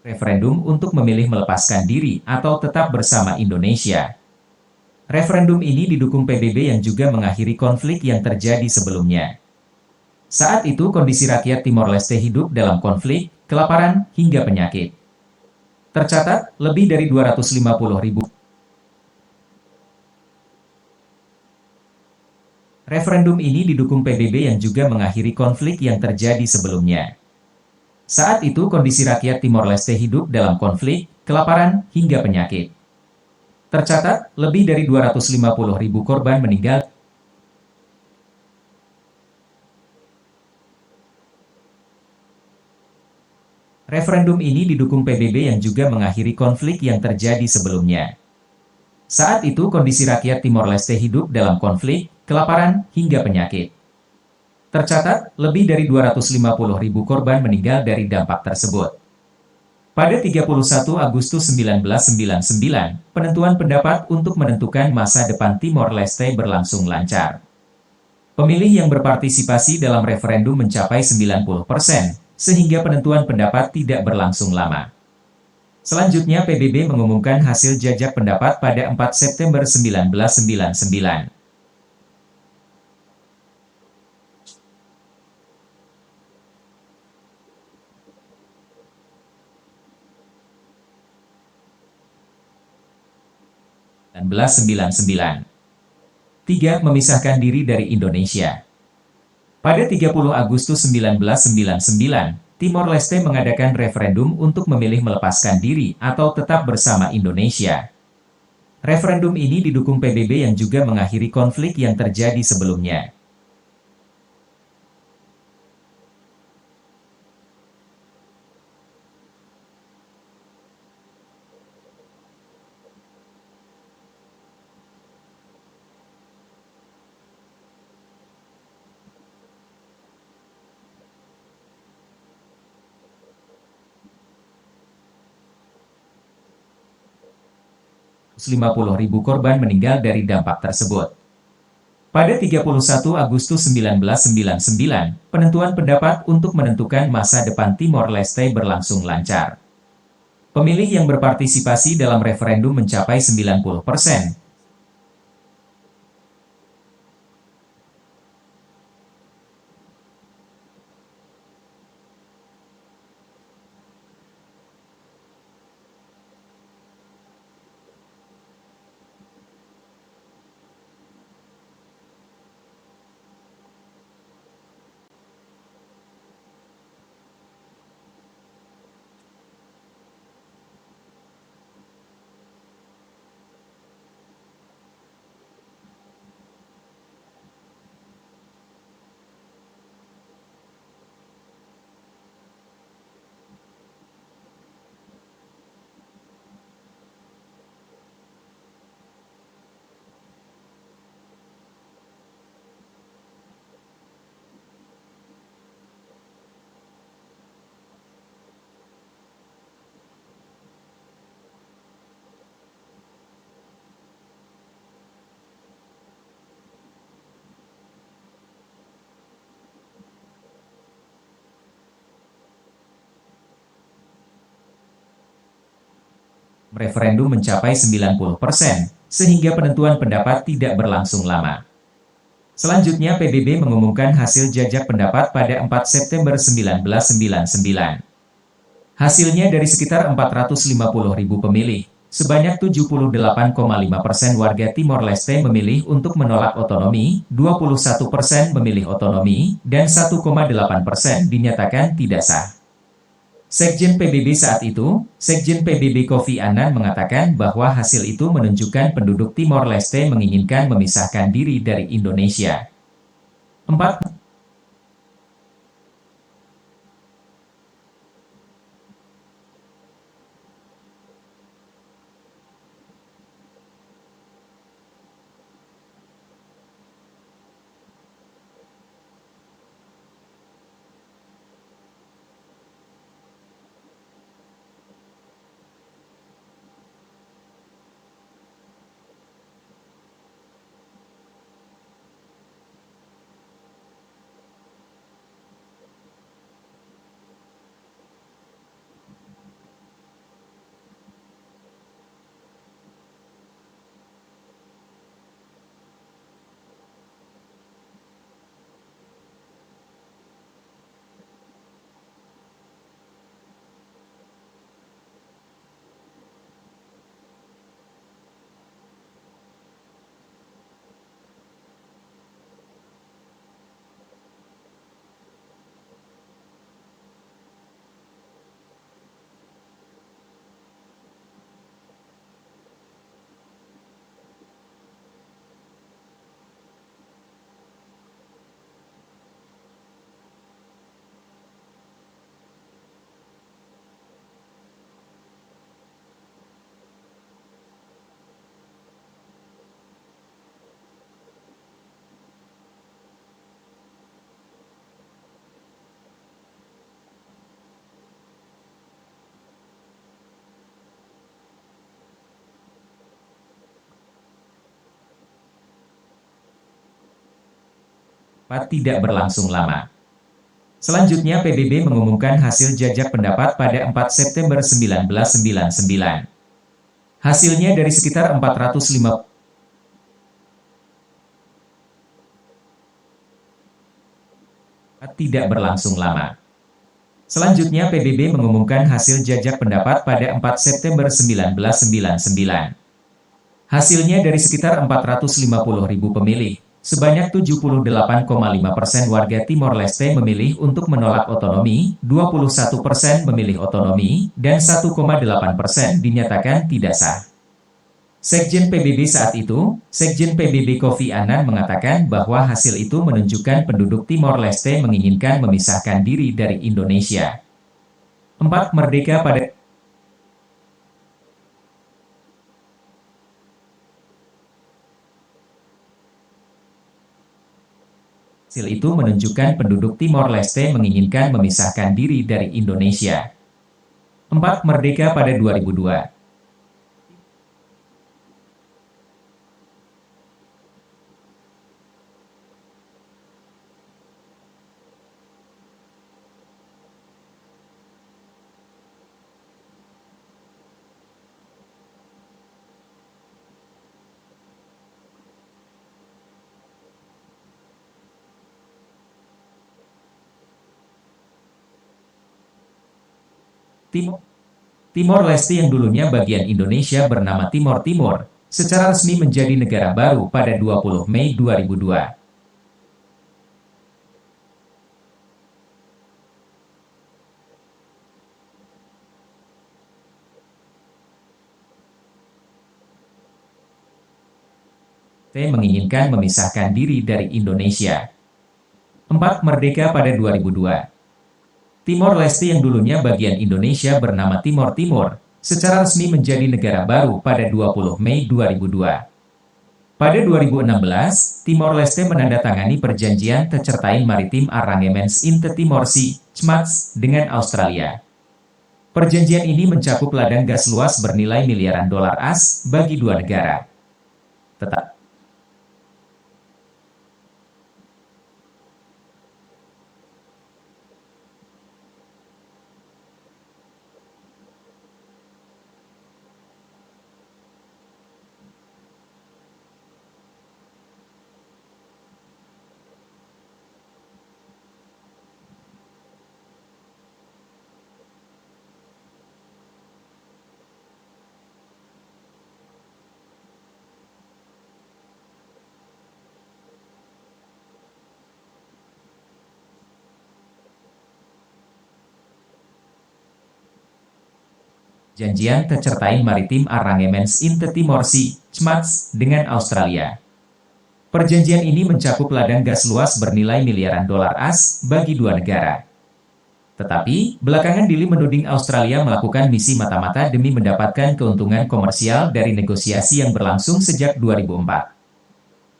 Referendum untuk memilih melepaskan diri atau tetap bersama Indonesia. Referendum ini didukung PBB yang juga mengakhiri konflik yang terjadi sebelumnya. Saat itu kondisi rakyat Timor Leste hidup dalam konflik, kelaparan, hingga penyakit. Tercatat, lebih dari 250.000. Referendum ini didukung PBB yang juga mengakhiri konflik yang terjadi sebelumnya. Saat itu kondisi rakyat Timor Leste hidup dalam konflik, kelaparan, hingga penyakit. Tercatat, lebih dari 250.000 korban meninggal. Referendum ini didukung PBB yang juga mengakhiri konflik yang terjadi sebelumnya. Saat itu kondisi rakyat Timor Leste hidup dalam konflik, kelaparan, hingga penyakit. Tercatat, lebih dari 250.000 korban meninggal dari dampak tersebut. Pada 31 Agustus 1999, penentuan pendapat untuk menentukan masa depan Timor Leste berlangsung lancar. Pemilih yang berpartisipasi dalam referendum mencapai 90%, sehingga penentuan pendapat tidak berlangsung lama. Selanjutnya PBB mengumumkan hasil jajak pendapat pada 4 September 1999. Dan 3. Memisahkan diri dari Indonesia. Pada 30 Agustus 1999, Timor Leste mengadakan referendum untuk memilih melepaskan diri atau tetap bersama Indonesia. Referendum ini didukung PBB yang juga mengakhiri konflik yang terjadi sebelumnya. .050.000 korban meninggal dari dampak tersebut. Pada 31 Agustus 1999, penentuan pendapat untuk menentukan masa depan Timor Leste berlangsung lancar. Pemilih yang berpartisipasi dalam referendum mencapai 90%. Referendum mencapai 90%, sehingga penentuan pendapat tidak berlangsung lama. Selanjutnya PBB mengumumkan hasil jajak pendapat pada 4 September 1999. Hasilnya dari sekitar 450.000 pemilih, sebanyak 78,5% warga Timor Leste memilih untuk menolak otonomi, 21% memilih otonomi, dan 1,8% dinyatakan tidak sah. Sekjen PBB saat itu, Sekjen PBB Kofi Annan mengatakan bahwa hasil itu menunjukkan penduduk Timor Leste menginginkan memisahkan diri dari Indonesia. 4. Tidak berlangsung lama. Selanjutnya PBB mengumumkan hasil jajak pendapat pada 4 September 1999. Hasilnya dari sekitar 450 tidak berlangsung lama. Selanjutnya PBB mengumumkan hasil jajak pendapat pada 4 September 1999. Hasilnya dari sekitar 450.000 pemilih, sebanyak 78,5% warga Timor Leste memilih untuk menolak otonomi, 21% memilih otonomi, dan 1,8% dinyatakan tidak sah. Sekjen PBB saat itu, Sekjen PBB Kofi Annan mengatakan bahwa hasil itu menunjukkan penduduk Timor Leste menginginkan memisahkan diri dari Indonesia. 4. Merdeka pada hasil itu menunjukkan penduduk Timor Leste menginginkan memisahkan diri dari Indonesia. 4. Merdeka pada 2002. Timor Leste yang dulunya bagian Indonesia bernama Timor Timur, secara resmi menjadi negara baru pada 20 Mei 2002. Menginginkan memisahkan diri dari Indonesia. 4. Merdeka pada 2002. Timor Leste yang dulunya bagian Indonesia bernama Timor Timur, secara resmi menjadi negara baru pada 20 Mei 2002. Pada 2016, Timor Leste menandatangani perjanjian Tercertain Maritim Arrangements in the Timor Sea, CMATS, dengan Australia. Perjanjian ini mencakup ladang gas luas bernilai miliaran dolar AS bagi dua negara. Tetap Janjian tercertain maritim arrangements in the Timor Sea, CMATS, dengan Australia. Perjanjian ini mencakup ladang gas luas bernilai miliaran dolar AS bagi dua negara. Tetapi, belakangan Dili menuding Australia melakukan misi mata-mata demi mendapatkan keuntungan komersial dari negosiasi yang berlangsung sejak 2004.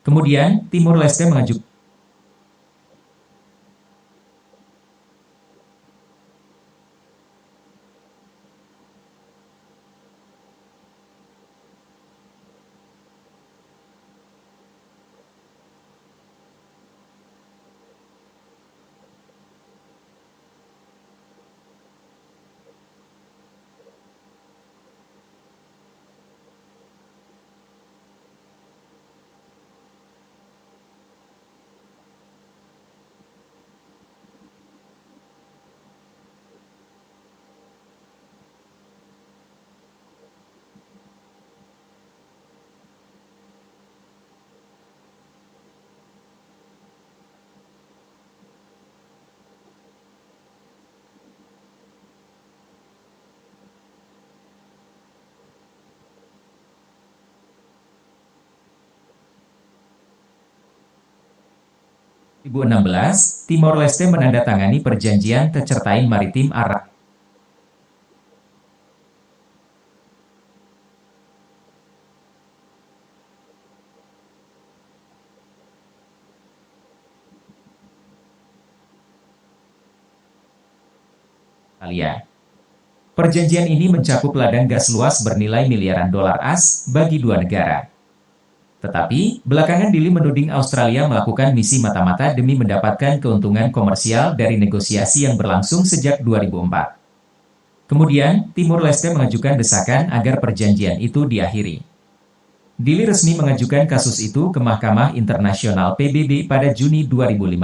Kemudian, Timor Leste mengajukan 2016, Timor Leste menandatangani perjanjian tercertain maritim Arab. Australia. Perjanjian ini mencakup ladang gas luas bernilai miliaran dolar AS bagi dua negara. Tetapi, belakangan Dili menuding Australia melakukan misi mata-mata demi mendapatkan keuntungan komersial dari negosiasi yang berlangsung sejak 2004. Kemudian, Timor Leste mengajukan desakan agar perjanjian itu diakhiri. Dili resmi mengajukan kasus itu ke Mahkamah Internasional PBB pada Juni 2015.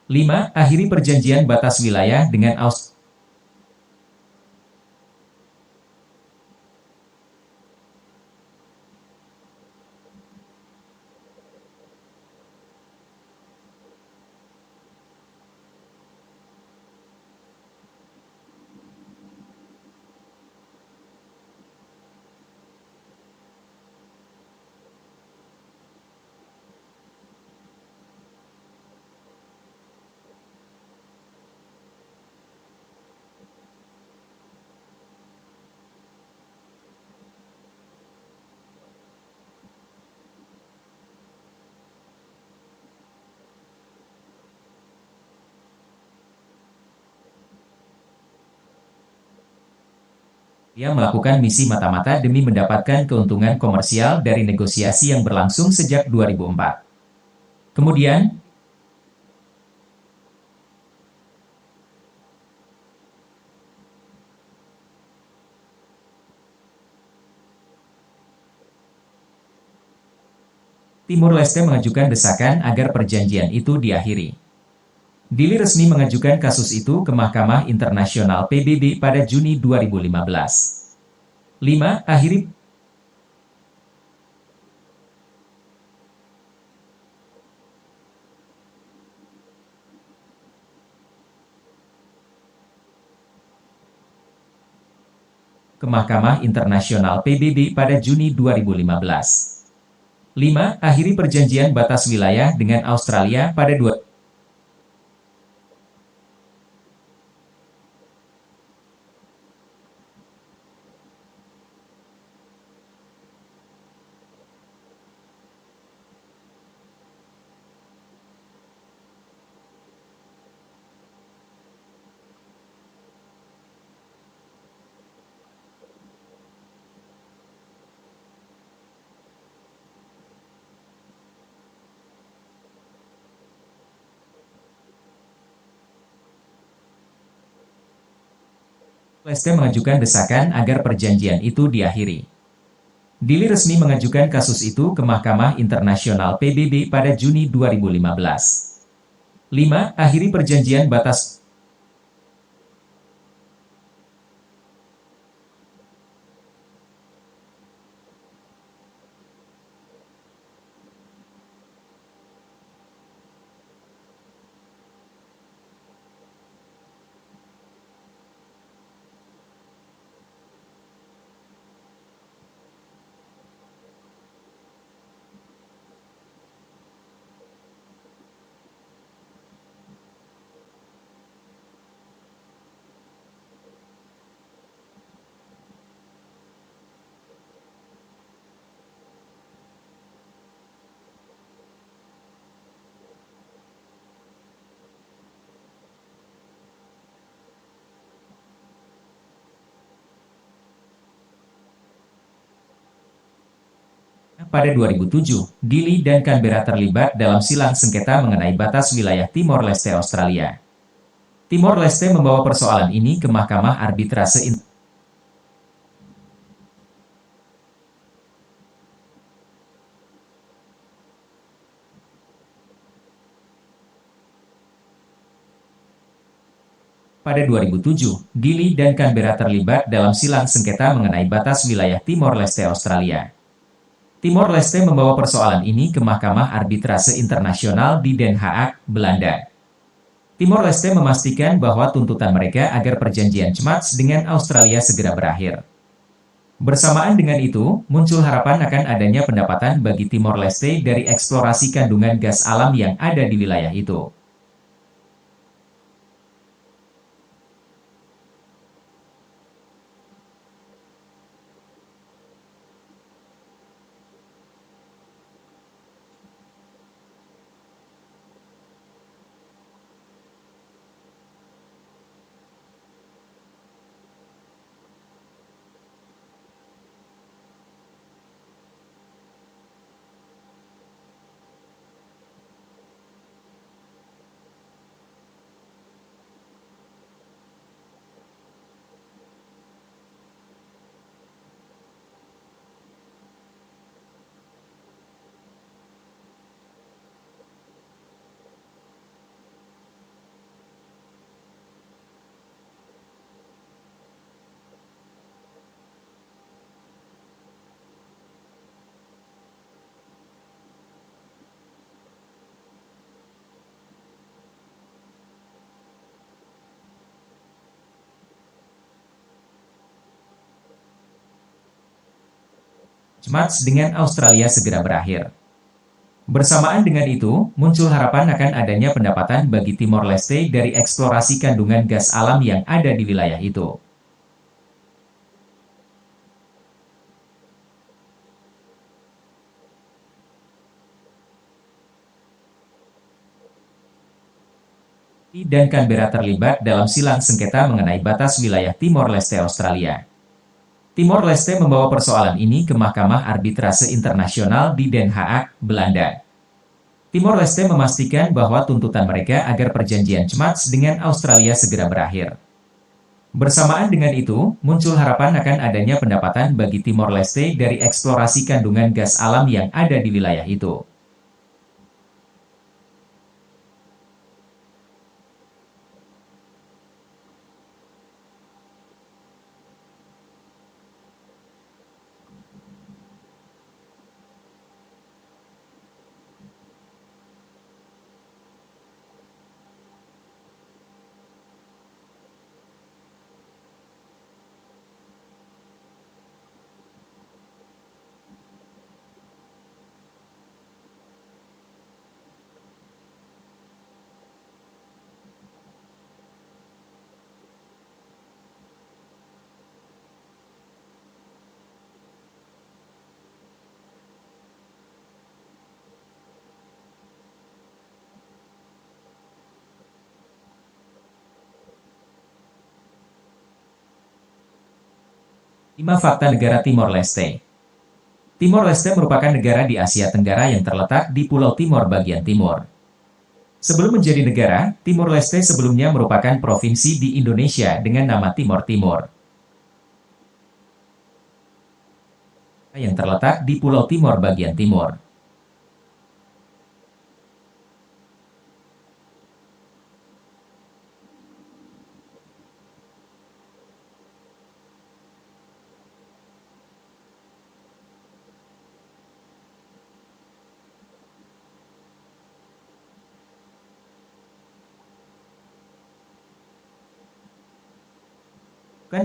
5. Akhiri perjanjian batas wilayah dengan Australia. Dia melakukan misi mata-mata demi mendapatkan keuntungan komersial dari negosiasi yang berlangsung sejak 2004. Kemudian, Timor Leste mengajukan desakan agar perjanjian itu diakhiri. Dili resmi mengajukan kasus itu ke Mahkamah Internasional PBB pada Juni 2015. 5. Akhiri ke Mahkamah Internasional PBB pada Juni 2015. 5. Akhiri perjanjian batas wilayah dengan Australia pada 2. Leste mengajukan desakan agar perjanjian itu diakhiri. Dili resmi mengajukan kasus itu ke Mahkamah Internasional PBB pada Juni 2015. 5. Akhiri perjanjian batas pada 2007, Dili dan Canberra terlibat dalam silang sengketa mengenai batas wilayah Timor Leste Australia. Timor Leste membawa persoalan ini ke Mahkamah Arbitrase Internasional. Pada 2007, Dili dan Canberra terlibat dalam silang sengketa mengenai batas wilayah Timor Leste Australia. Timor Leste membawa persoalan ini ke Mahkamah Arbitrase Internasional di Den Haag, Belanda. Timor Leste memastikan bahwa tuntutan mereka agar perjanjian CMATS dengan Australia segera berakhir. Bersamaan dengan itu, muncul harapan akan adanya pendapatan bagi Timor Leste dari eksplorasi kandungan gas alam yang ada di wilayah itu. CMATS dengan Australia segera berakhir. Bersamaan dengan itu, muncul harapan akan adanya pendapatan bagi Timor Leste dari eksplorasi kandungan gas alam yang ada di wilayah itu. Dan Canberra terlibat dalam silang sengketa mengenai batas wilayah Timor Leste Australia. Timor Leste membawa persoalan ini ke Mahkamah Arbitrase Internasional di Den Haag, Belanda. Timor Leste memastikan bahwa tuntutan mereka agar perjanjian CMATS dengan Australia segera berakhir. Bersamaan dengan itu, muncul harapan akan adanya pendapatan bagi Timor Leste dari eksplorasi kandungan gas alam yang ada di wilayah itu. Lima fakta negara Timor Leste. Timor Leste merupakan negara di Asia Tenggara yang terletak di Pulau Timor bagian timur. Sebelum menjadi negara, Timor Leste sebelumnya merupakan provinsi di Indonesia dengan nama Timor Timur, yang terletak di Pulau Timor bagian timur.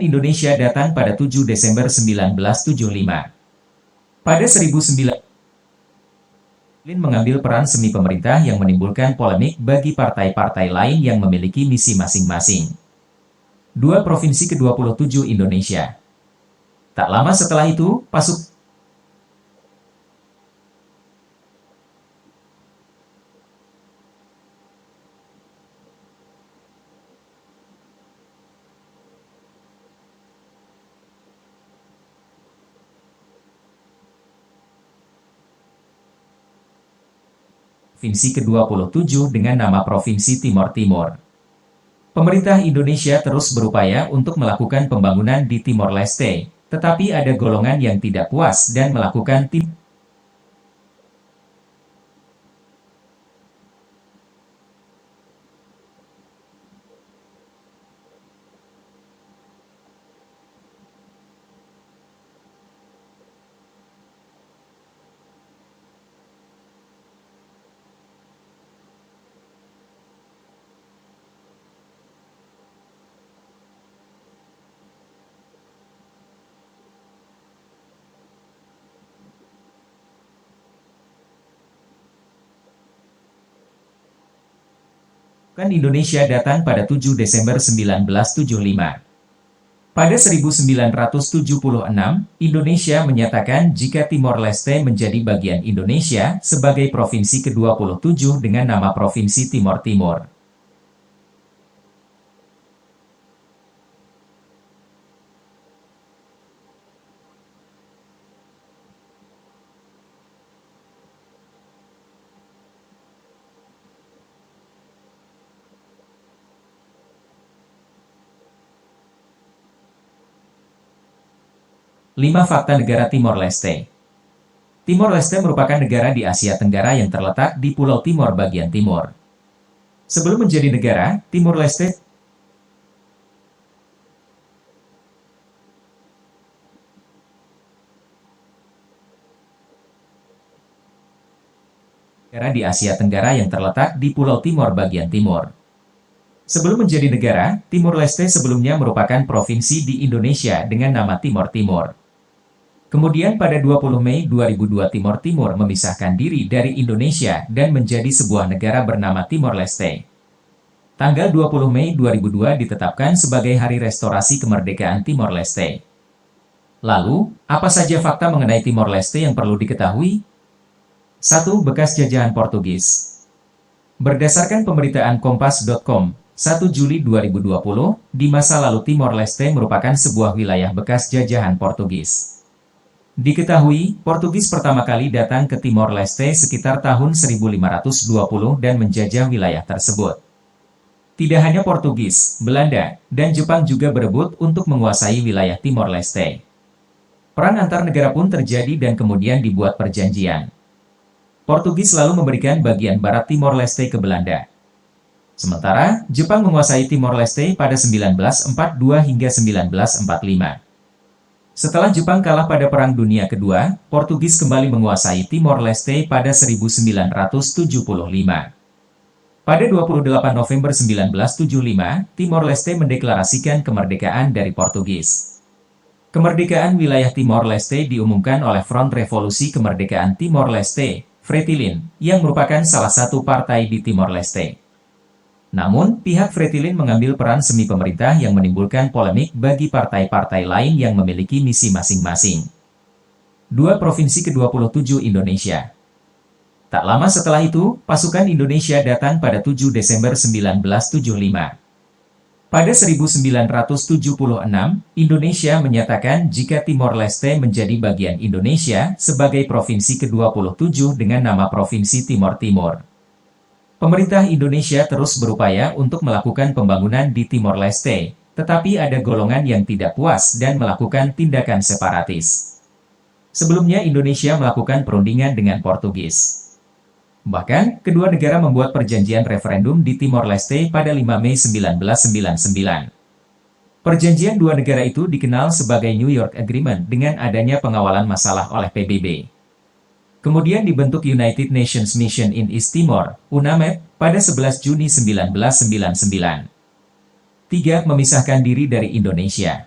Indonesia datang pada 7 Desember 1975. Pada 1900, mengambil peran semi pemerintah yang menimbulkan polemik bagi partai-partai lain yang memiliki misi masing-masing. Dua provinsi ke-27 Indonesia. Tak lama setelah itu, pasukan provinsi ke-27 dengan nama Provinsi Timor Timur. Pemerintah Indonesia terus berupaya untuk melakukan pembangunan di Timor Leste, tetapi ada golongan yang tidak puas dan melakukan Indonesia datang pada 7 Desember 1975. Pada 1976, Indonesia menyatakan jika Timor Leste menjadi bagian Indonesia sebagai provinsi ke-27 dengan nama Provinsi Timor Timur. Lima fakta negara Timor Leste. Timor Leste merupakan negara di Asia Tenggara yang terletak di Pulau Timor bagian timur. Sebelum menjadi negara, Timor Leste negara di Asia Tenggara yang terletak di Pulau Timor bagian timur. Sebelum menjadi negara, Timor Leste sebelumnya merupakan provinsi di Indonesia dengan nama Timor Timur. Kemudian pada 20 Mei 2002 Timor Timur memisahkan diri dari Indonesia dan menjadi sebuah negara bernama Timor Leste. Tanggal 20 Mei 2002 ditetapkan sebagai Hari Restorasi Kemerdekaan Timor Leste. Lalu, apa saja fakta mengenai Timor Leste yang perlu diketahui? 1. Bekas jajahan Portugis. Berdasarkan pemberitaan Kompas.com, 1 Juli 2020, di masa lalu Timor Leste merupakan sebuah wilayah bekas jajahan Portugis. Diketahui, Portugis pertama kali datang ke Timor Leste sekitar tahun 1520 dan menjajah wilayah tersebut. Tidak hanya Portugis, Belanda, dan Jepang juga berebut untuk menguasai wilayah Timor Leste. Perang antar negara pun terjadi dan kemudian dibuat perjanjian. Portugis lalu memberikan bagian barat Timor Leste ke Belanda. Sementara, Jepang menguasai Timor Leste pada 1942 hingga 1945. Setelah Jepang kalah pada Perang Dunia Kedua, Portugis kembali menguasai Timor Leste pada 1975. Pada 28 November 1975, Timor Leste mendeklarasikan kemerdekaan dari Portugis. Kemerdekaan wilayah Timor Leste diumumkan oleh Front Revolusi Kemerdekaan Timor Leste, Fretilin, yang merupakan salah satu partai di Timor Leste. Namun, pihak Fretilin mengambil peran semi pemerintah yang menimbulkan polemik bagi partai-partai lain yang memiliki misi masing-masing. 2. Provinsi ke-27 Indonesia. Tak lama setelah itu, pasukan Indonesia datang pada 7 Desember 1975. Pada 1976, Indonesia menyatakan jika Timor Leste menjadi bagian Indonesia sebagai provinsi ke-27 dengan nama Provinsi Timor Timur. Pemerintah Indonesia terus berupaya untuk melakukan pembangunan di Timor Leste, tetapi ada golongan yang tidak puas dan melakukan tindakan separatis. Sebelumnya Indonesia melakukan perundingan dengan Portugis. Bahkan, kedua negara membuat perjanjian referendum di Timor Leste pada 5 Mei 1999. Perjanjian dua negara itu dikenal sebagai New York Agreement dengan adanya pengawalan masalah oleh PBB. Kemudian dibentuk United Nations Mission in East Timor, UNAMED, pada 11 Juni 1999. 3. Memisahkan diri dari Indonesia.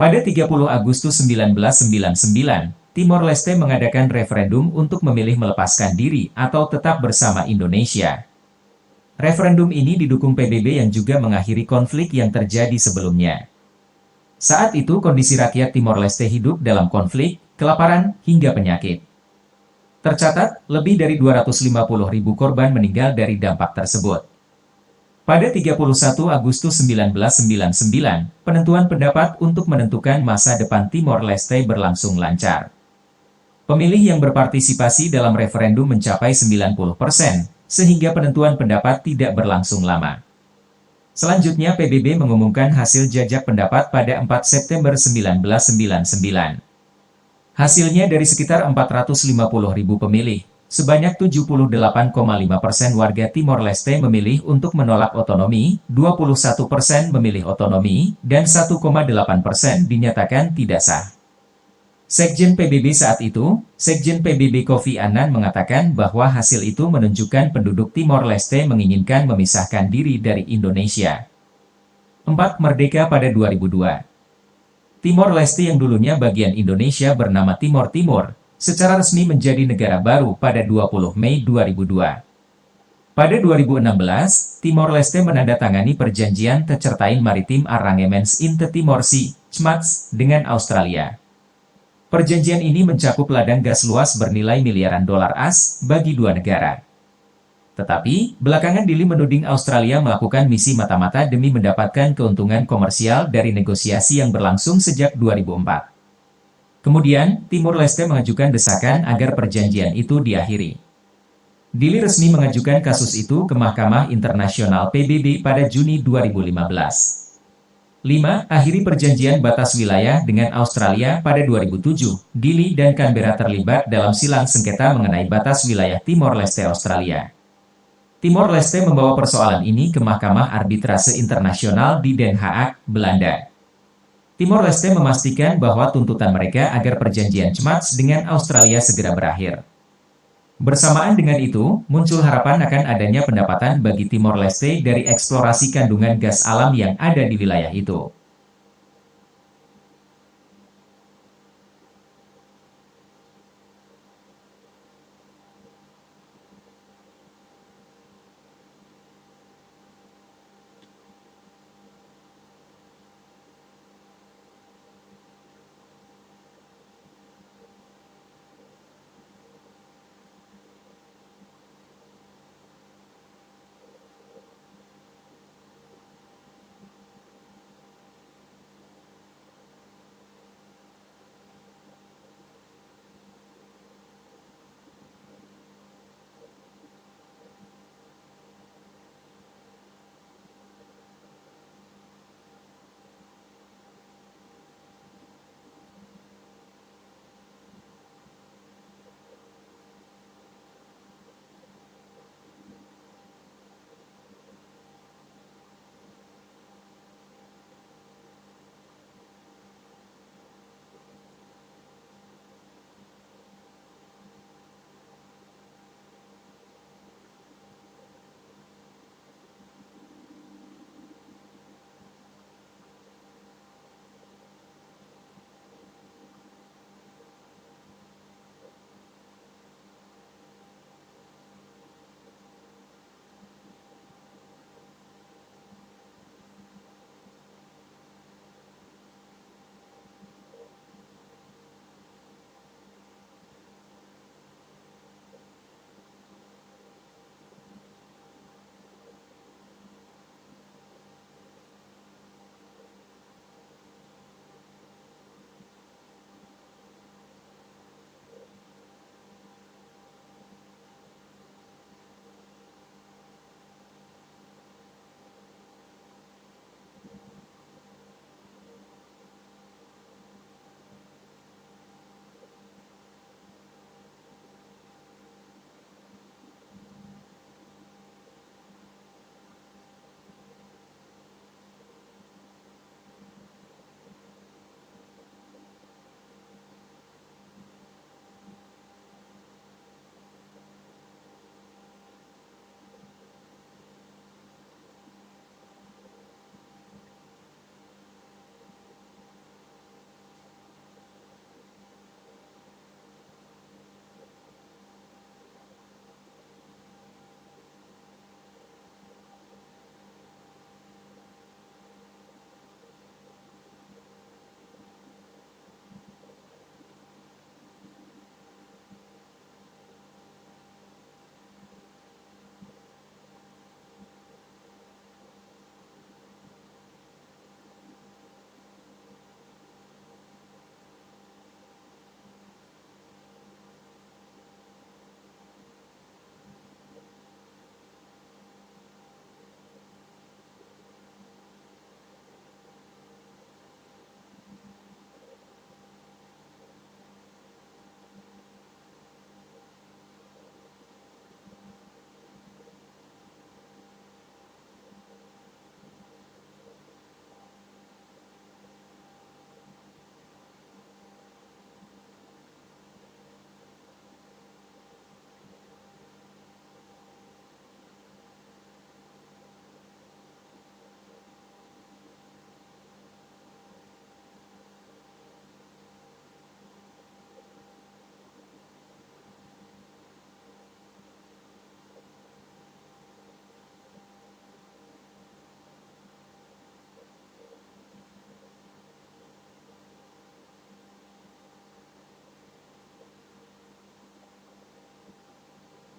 Pada 30 Agustus 1999, Timor Leste mengadakan referendum untuk memilih melepaskan diri atau tetap bersama Indonesia. Referendum ini didukung PBB yang juga mengakhiri konflik yang terjadi sebelumnya. Saat itu kondisi rakyat Timor Leste hidup dalam konflik, kelaparan, hingga penyakit. Tercatat, lebih dari 250.000 korban meninggal dari dampak tersebut. Pada 31 Agustus 1999, penentuan pendapat untuk menentukan masa depan Timor Leste berlangsung lancar. Pemilih yang berpartisipasi dalam referendum mencapai 90%, sehingga penentuan pendapat tidak berlangsung lama. Selanjutnya PBB mengumumkan hasil jajak pendapat pada 4 September 1999. Hasilnya dari sekitar 450.000 pemilih, sebanyak 78,5% warga Timor Leste memilih untuk menolak otonomi, 21% memilih otonomi, dan 1,8% dinyatakan tidak sah. Sekjen PBB saat itu, Sekjen PBB Kofi Annan mengatakan bahwa hasil itu menunjukkan penduduk Timor Leste menginginkan memisahkan diri dari Indonesia. 4. Merdeka pada 2002. Timor Leste yang dulunya bagian Indonesia bernama Timor Timur, secara resmi menjadi negara baru pada 20 Mei 2002. Pada 2016, Timor Leste menandatangani perjanjian Tercertain Maritim Arrangements in the Timor Sea, CMATS, dengan Australia. Perjanjian ini mencakup ladang gas luas bernilai miliaran dolar AS bagi dua negara. Tetapi, belakangan Dili menuding Australia melakukan misi mata-mata demi mendapatkan keuntungan komersial dari negosiasi yang berlangsung sejak 2004. Kemudian, Timor Leste mengajukan desakan agar perjanjian itu diakhiri. Dili resmi mengajukan kasus itu ke Mahkamah Internasional PBB pada Juni 2015. 5. Akhiri perjanjian batas wilayah dengan Australia pada 2007. Dili dan Canberra terlibat dalam silang sengketa mengenai batas wilayah Timor Leste Australia. Timor Leste membawa persoalan ini ke Mahkamah Arbitrase Internasional di Den Haag, Belanda. Timor Leste memastikan bahwa tuntutan mereka agar perjanjian CMATS dengan Australia segera berakhir. Bersamaan dengan itu, muncul harapan akan adanya pendapatan bagi Timor Leste dari eksplorasi kandungan gas alam yang ada di wilayah itu.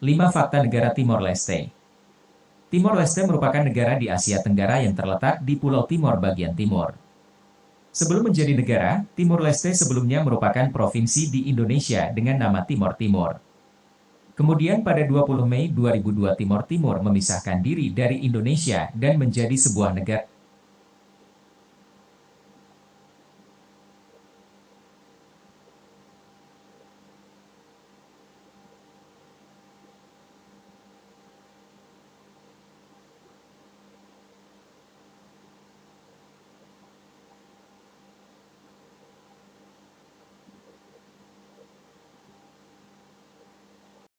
5 fakta negara Timor Leste. Timor Leste merupakan negara di Asia Tenggara yang terletak di Pulau Timor bagian timur. Sebelum menjadi negara, Timor Leste sebelumnya merupakan provinsi di Indonesia dengan nama Timor Timur. Kemudian pada 20 Mei 2002 Timor Timur memisahkan diri dari Indonesia dan menjadi sebuah negara